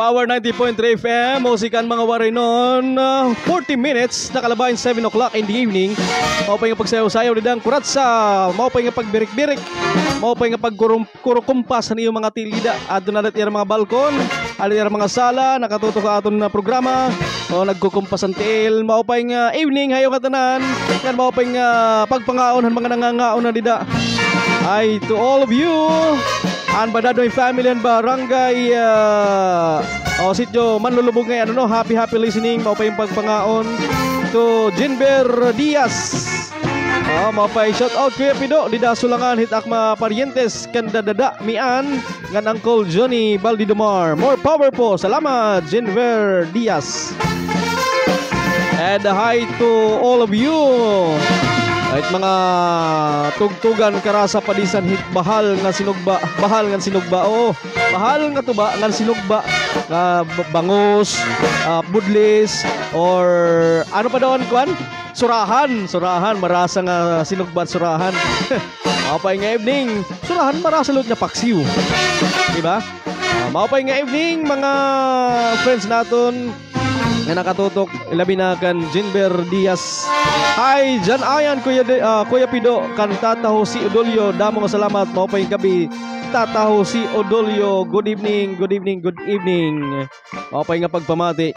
Power 90.3 FM, musikan mga waray noon. 40 minutes, nakalabahin 7 o'clock in the evening. Maupay nga pagsayaw-sayaw didang kuratsa. Maupay nga pagbirik-birik. Maupay nga pagkurukumpas sa niyong mga tilida. Adto na natin mga balkon, alit mga sala, nakatutok ka aton na programa. O nagkukumpas ang tiil. Maupay nga evening, hayo katanan. Yan maupay nga pagpangaon mga nangangaon na dida. Ay, to all of you, ang Badadoy family and barangay sityo manlulubog ngayon happy listening. Maupay yung pagpangaon to Jinber Diaz. Maupay shout out Kuya Pido dida Sulangan hitakma parientes kanda dada mian ngan Uncle Johnny Baldidomar. More power po. Salamat Jinber Diaz. And hi to all of you. Kahit mga tugtugan karasa padisan hit bahal nga sinugba, oo, bahal nga tuba nga sinugba nga bangus, budlis or ano pa daw kuan? Surahan marasa nga sinugba at surahan. Maupay nga evening, surahan marasa lot nga paksiw. Diba? Maupay nga evening mga friends naton nga nakatutok ilabi na kan Jinber Diaz. Hi Jan Ayan Kuya Pido kan Tataho si Odolio, damo nga salamat. Maupay gabi Tataho si Odolio, good evening. Maupay nga pagpamati.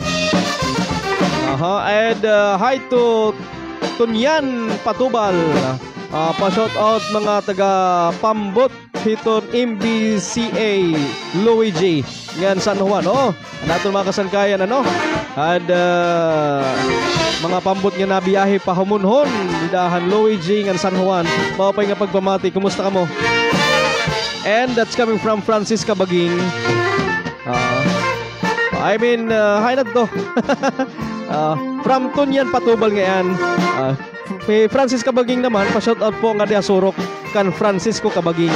And hi to Tunyan Patubal. Pa-shout out mga taga Pambot hiton MBCA Luigi ngan San Juan. Naton mga kasangkayan and mga pambot nga nabiyahe pa humunhon didahan Luigi ngan San Juan. Maupay nga pagpamati, kumusta ka mo? And that's coming from Francis Kabaging. Hi na to. From Tunyan Patubal ngayon. Francis Kabaging naman, pa-shout out po nga di asurok kan Francisco Kabaging.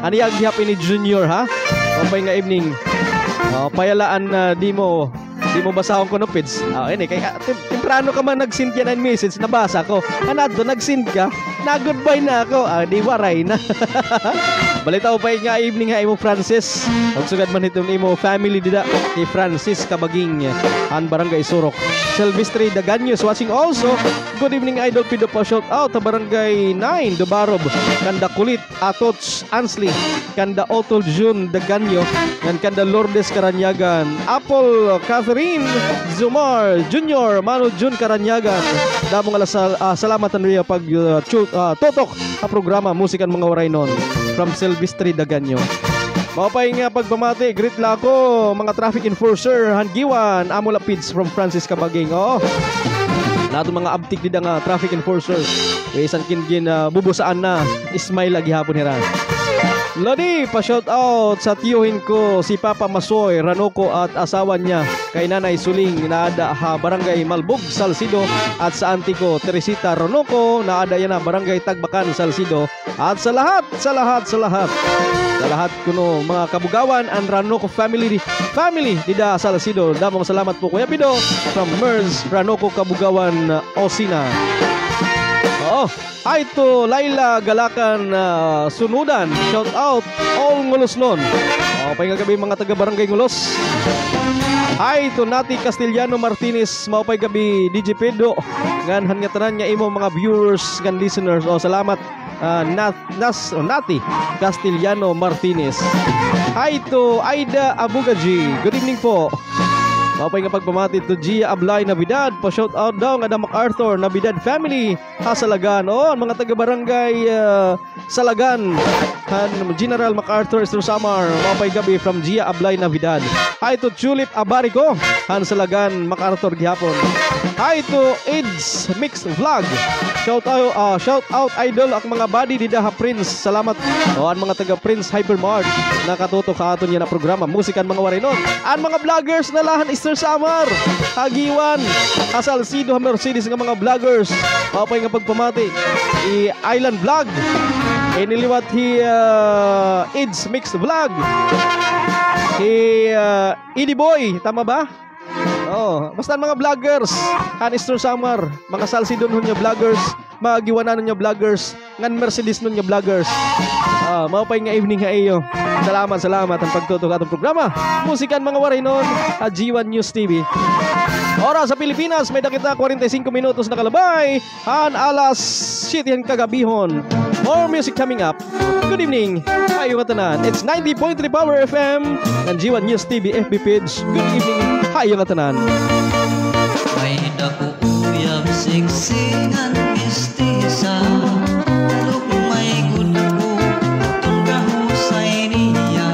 Ani agyap ini Junior ha. Maupay nga evening. Payalaan na di mo basahon ko no pids. Ini kay temprano ka man nag-send yan ang message, nabasa ko. Anado nag-send ka, na-goodbye na ako. Di waray na. Balita ko pa nga evening ha imo Francis. Pagsugad man itong imo family dida ni Francis Kabaging han Barangay Surok. Silvestre Daganyos watching also. Good evening Idol Pido pa shout out sa Barangay 9 Dubarob. Kanda Kulit Atots Ansley, kanda Otol June Daganyo, and kanda Lourdes Karanyagan, Apple Catherine Zumar Junior, Manu Jun Karanyagan. Damo nga salamat niya pag totok sa programa musikan mga waray non from Silvestre Daganyo. Maupay nga pagpamati, greet la ko mga traffic enforcer Hangiwan amo lapids from Francis Kabaging. Nato mga abtik dida nga traffic enforcer. Isan kin bubusaan na Ismail lagi hapon hira. Lodi, pa-shout out sa tiyuhin ko si Papa Masoy Ranoko at asawa niya kay Nanay Suling naada ha Barangay Malbog Salcido, at sa auntie ko Teresita Ranoko naada yan na Barangay Tagbakan Salcido, at sa lahat kuno mga kabugawan ang Ranoko family dida Salcido. Damong salamat po Kuya Pido from Merz Ranoko Kabugawan Osina. Hi to Laila Galakan Sunudan. Shout out all Ngulos nun. Maupay nga gabi mga taga Barangay Ngulos. Hi to Nati Castellano Martinez. Maupay gabi DJ Pedro. Ngan nga tanan nga imo mga viewers and listeners. Salamat Nati Castellano Martinez. Hi to Aida Abugaji. Good evening po. Maupay nga pagpamati to Gia Ablay Navidad. Pa-shout out daw nga da MacArthur Navidad family ha Salagan. Mga taga-barangay Salagan han General MacArthur Samar. Maupay gabi from Gia Ablay Navidad. Hi to Tulip Abarico han Salagan MacArthur gihapon. Hi to AIDS Mixed Vlog. Shout out idol ak mga body dida ha Prince. Salamat ang mga taga Prince Hypermart nakatutok ka aton yan na programa musikan mga waray nun. Ang mga vloggers na lahan Easter Summer Hagiwan Salcido Mercedes nga mga vloggers. Maupay nga pagpamati Island Vlog iniliwat AIDS Mixed Vlog Edie Boy, tama ba? Basta mga vloggers kan Easter Summer, mga Salcido nun nga vloggers, mga Giwanan nun nga vloggers, ngan Mercedes nun nga vloggers. Maupay nga evening nga iyo. Salamat ang pagtutok atong programa. Musikan mga waray nun at G1 News TV. Oras sa Pilipinas, may dakita 45 minutos na kalabay. Alas 7 kagabihon. More music coming up. Good evening. Hayo nga tanan. It's 90.3 Power FM and G1 News TV FB page. Good evening. Hayo nga tanan. May dako uyab singsingan mistisa. Luk may gudko itong kahusay niya.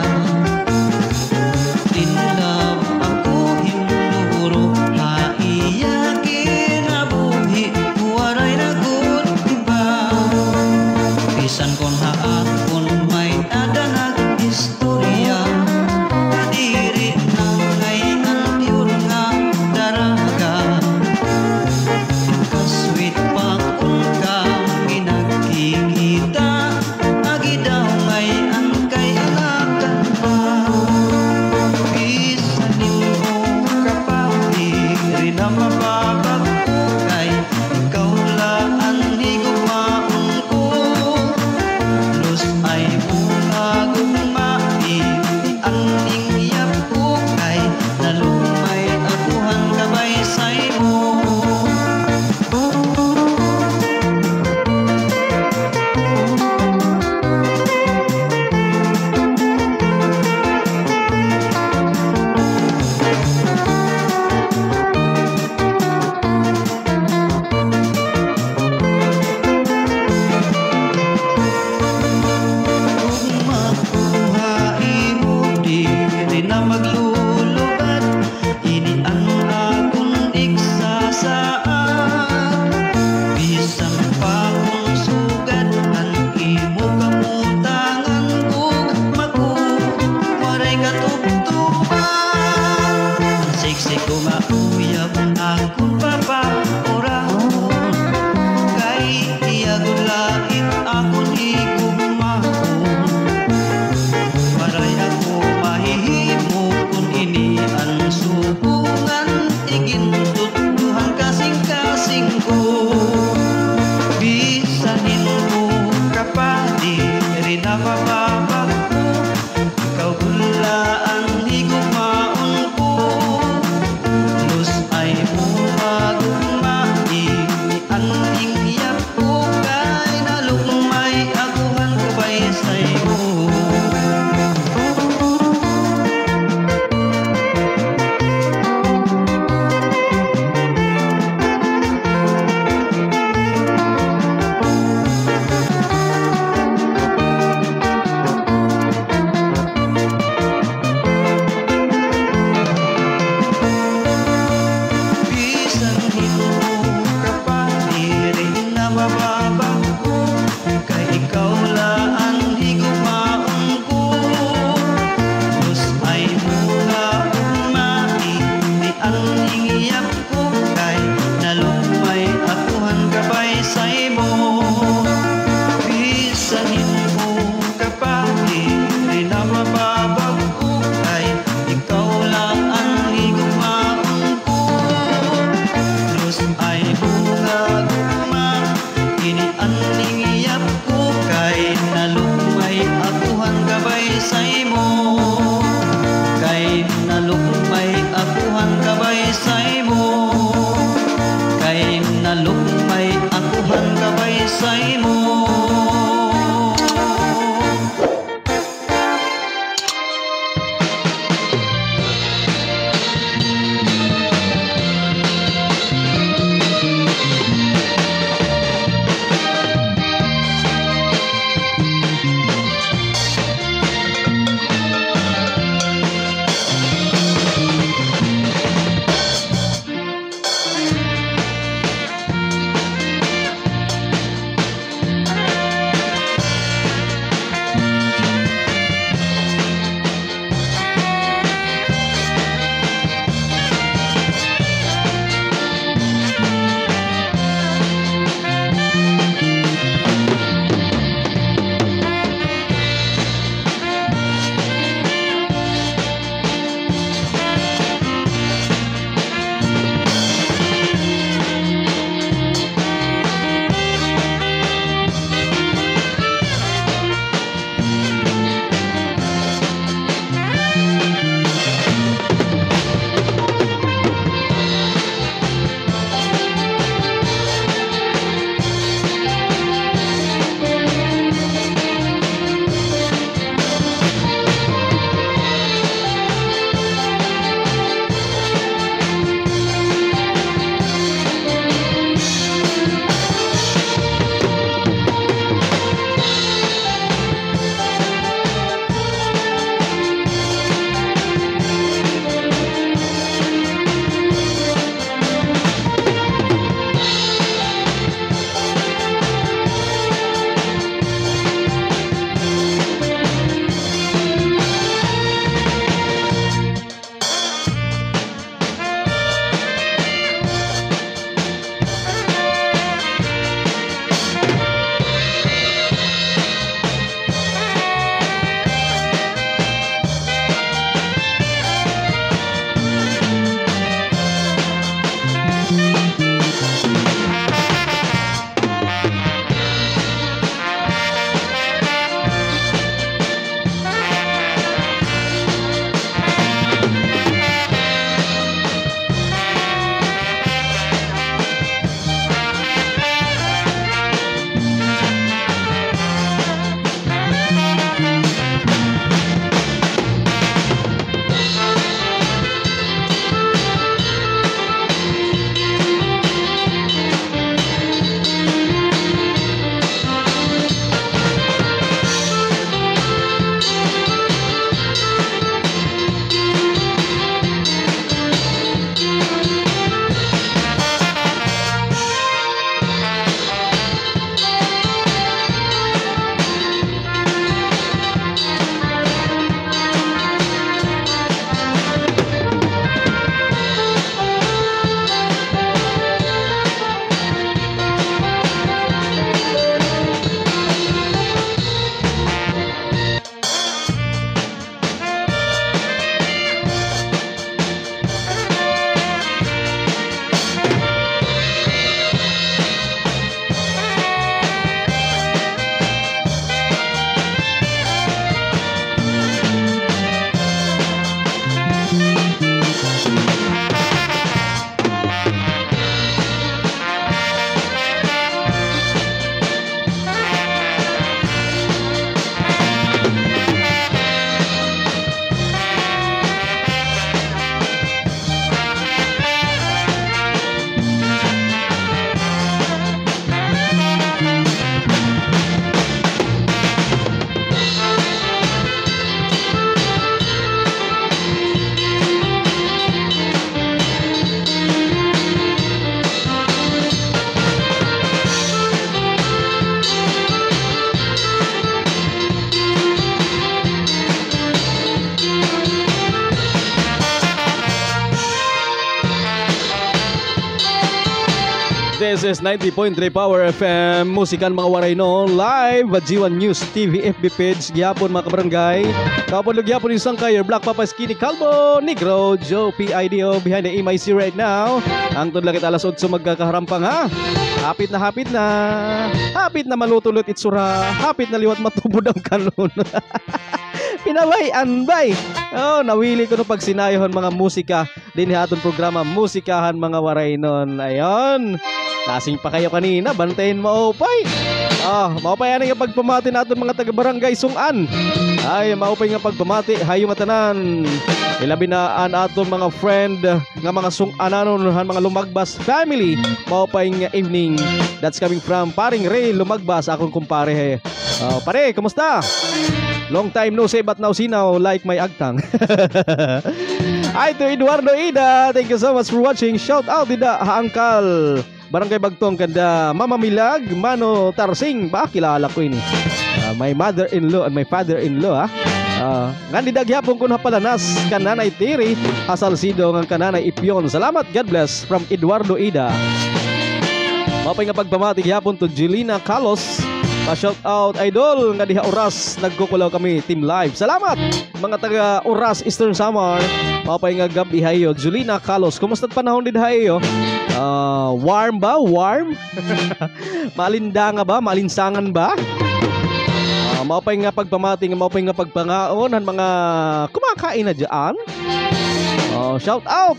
Tinlab ako hinduro haiyakin abuhi waray na good diba. Bisan kon haakon may adanag istorya. Kadiri nang ngayon yun nga daraga. Kaswit pa kung ka ginagkikita. Agi daw may angkay alakan pa. Bisanin mo kapatid rin ang mapapagpukay. Ikaw laan higumaon ko. Lus ay bunga gumai. Aning yapukay. Nalumay abuhan kabay sa'yo. Na maglulubat ini ang akong iksasaad. Bisan pa kung sugat ang imo kamutangan ug makuwaray katubtuban. Siksik ko mauyab akong papaorahon. Kay iyagulait akong higugmahon. Waray ako mahihimo kung ini ang sukungan. Igintutuhan kasing-kasing ko. Bisanin mo kapatid rin na mababag ko. Ikaw gulaan higumaon ko. Lus ay mo magugmai. This is 90.3 Power FM, musikan mga waray no, live at G1 News TV FB page, gyapon mga kabarangay. Kapon gyapon isang kayo, Black Papa Skinny Calvo, Negro, Joe PIDO behind the MIC right now. Ang tudlakit alas 8 magkakaharampang ha. Hapit na malutulot itsura, hapit na liwat matubod ang kanon. Pinawayan bay. Oh, nawili ko no pag sinayohan mga musika din haton programa musikahan mga waray nun. Ayon. Kasing pa kayo kanina, bantayin mo opay. Maupay nga pagpamati natin mga taga-barangay Sungan. Ay, maupay nga pagpamati hayo matanan. Ilabi na aton mga friend nga mga Sungananon mga Lumagbas family. Maupay nga evening. That's coming from Paring Ray Lumagbas, akong kumpare. Pare, kamusta? Long time no see but now see now like my agtang. Hi to Eduardo Ida. Thank you so much for watching. Shout out Ida Haangkal. Barangay Bagtong kanda Mama Milag, Mano Tarsing. Ba kilala ko ini. My mother-in-law and my father-in-law Nga didagyapon ko na palanas kananay Tiri Hasalsido ng kananay Ipyon. Salamat, God bless from Eduardo Ida. Mapay nga pagpamati gyapon to Jelina Carlos. Pa-shout out idol nga diha oras nagkukulaw kami team live. Salamat mga taga oras Eastern Samar. Mapay nga gabi hayo Julina Carlos. Kumusta panahon din hayo? Warm ba? Warm? Malinda nga ba? Malinsangan ba? Mapay nga pagpamati nga mapay nga pagpangaon ang mga kumakain na dyan. Shout out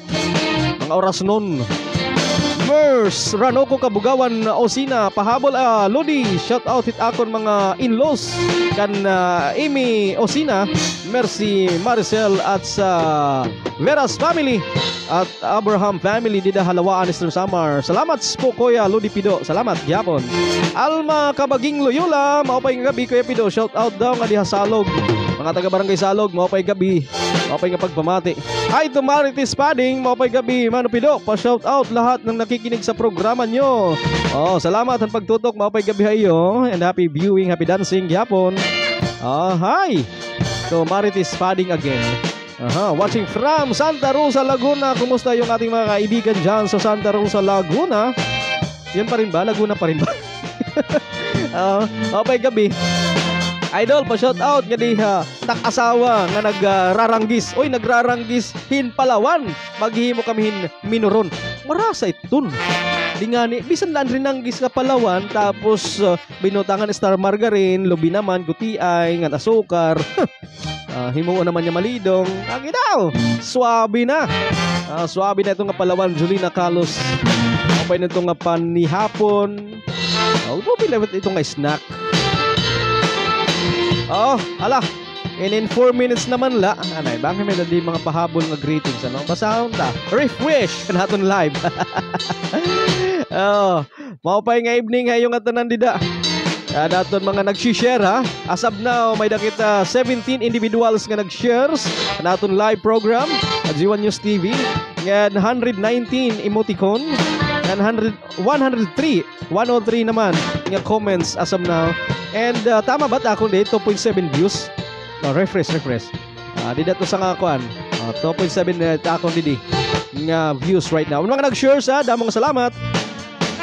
mga oras nun. Mers, Ranoko Kabugawan Osina, pahabol Lodi, shout out hit akon mga in-laws kan Amy Osina, Mercy Maricel at sa Veras family at Abraham family dida Halawaan Eastern Samar. Salamat po Kuya Lodi Pido. Salamat gyapon. Alma Kabaging Loyola, maupay nga gabi Kuya Pido. Shout out daw nga diha Salog. Mga taga Barangay Salog, maupay gabi. Maupay nga pagpamati. Hi to Marites Pading, maupay gabi Mano Pido. Pa-shout out lahat ng nakikinig sa programa nyo. Salamat ang pagtutok, maupay gabi hayo. And happy viewing, happy dancing gyapon. Hi to Marites Pading again. Watching from Santa Rosa, Laguna. Kumusta yung ating mga kaibigan dyan sa Santa Rosa, Laguna? Yan pa rin ba? Laguna pa rin ba? Okay, gabi. Idol, pa-shout out nga diha tak-asawa nga nagraranggis. Oy, nagraranggis hin Palawan. Maghihimo kami hin Minoron. Marasa itun. Di nga ni, bisan lang rin nanggis ka Palawan. Tapos binutangan star margarine, lubi naman, gutiay, nga asukar. Himuon naman niya malidong. Agi daw. Swabe na. Swabe na itong nga Palawan, Julina Carlos. Okay na itong nga panihapon. Bubila itong nga snack. Hala. In 4 minutes naman la. Anay, bakit may nadi mga pahabol nga greetings, ano? Basahon ta. Refresh naton live. Maupay nga evening hayong atanan dida. Naton mga nag-share ha. As of now, may dakita 17 individuals nga nag-shares naton live program at G1 News TV. Nga 119 emoticon. 103 naman nga comments as of now. And tama ba ako dito 2.7 views? Refresh. Di dato sa nga kuan. 2.7 ako didi nga views right now. Mga nag-shares ha, damong salamat.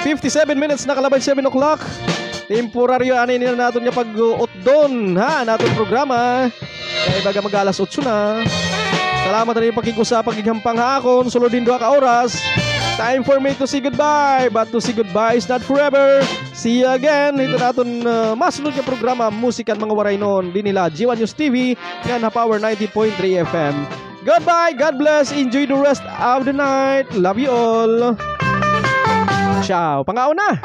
57 minutes nakalabay 7 o'clock. Temporaryo ani nila naton nga pag-utdon ha naton programa. Kaya baga mag-alas 8 na. Salamat rin pakikusa pagighampang hakon sulod din 2 ka oras. Time for me to say goodbye, but to say goodbye is not forever. See you again. Ito natin masunod yung programa Musikan Mga Waray Noon. Di nila G1 News TV nga na Power 90.3 FM. Goodbye, God bless, enjoy the rest of the night. Love you all. Ciao. Pangaon na.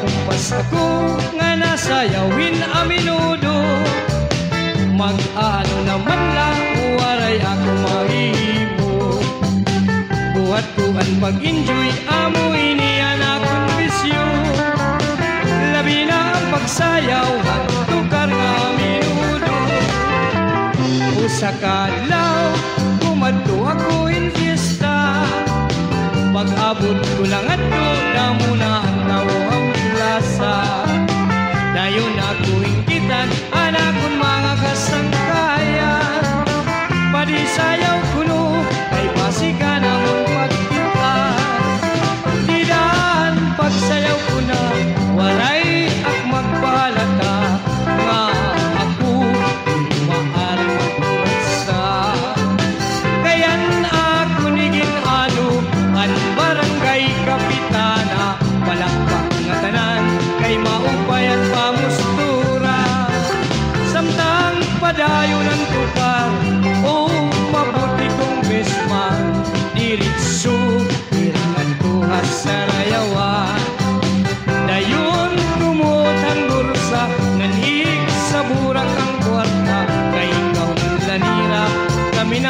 Kumpas ako nga nasayawin a minudo. Mag-ano naman lang waray ako mahihibo. Buhat ko ang pag-enjoy amoy niyan akong bisyo. Labi na ang pagsayaw at tukar nga minudo. Usa kadlaw kumadto ako in fiesta. Pag-abot ko lang ato na muna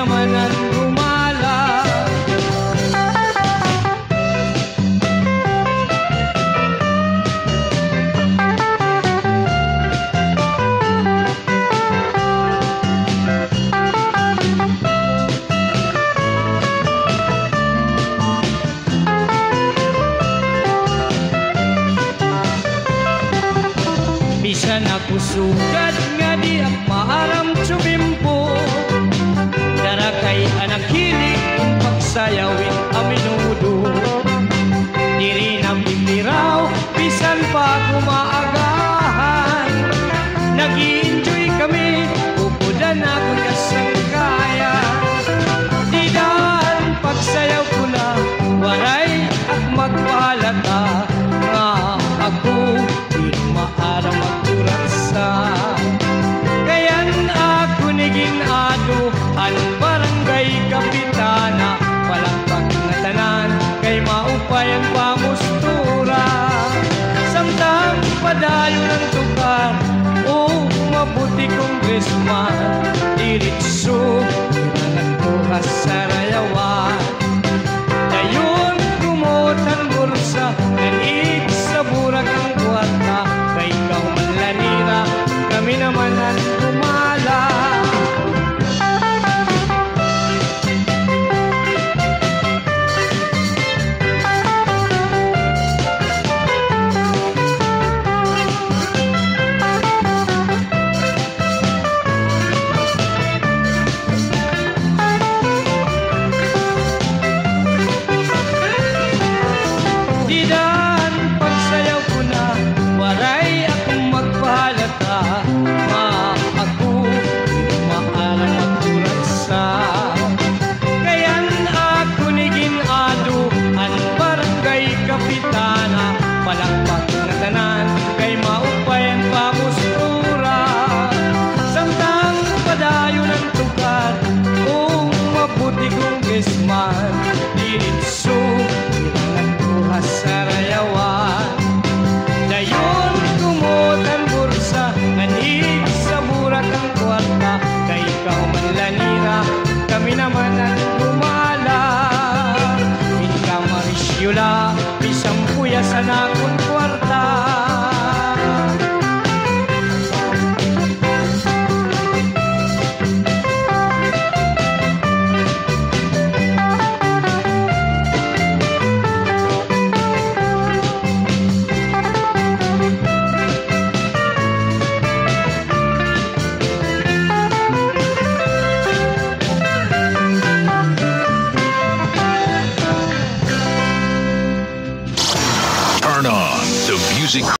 naman ang gumala. Bisan ako sugad nga di ang maaram sumimpo, dara kay anak hilig kung pagsayawin a minudo. Diri na pipiraw bisan pa kumaagahan, nag-i-enjoy kami upudan ako kasangkayan. Di daan pagsayaw ko na waray at magpalata nga ako di maaram magkurasa. Kayan ako naging ado ang barangay kapitana, palakpak na tanan kay maupayan pamustura. Samtang padayo ng tukar o mabuti congressman, diritso nagtukas sa rayawan. Dayon kumot ang bursa, nanig sa burak ang kwarta, kay ikaw man lanira, kami naman ang gumala. Di daan pagsayaw ko na waray akong magpahalata, ako maaram magkurasa. Kayan ako naging ado ang barangay kapitana, palakpak na tanan kay maupay ang pamustura. Samtang padayo ng tukad o mabuti kong gesman, diritso nagtuhas sa rayawan. Dayon kumot ang bursa, nanig sa burak ang kwarta, kay ikaw man lanira, kami naman ang gumala. Ikaw Marisyula, isang puya sa nakon kwarta. Turn on the music.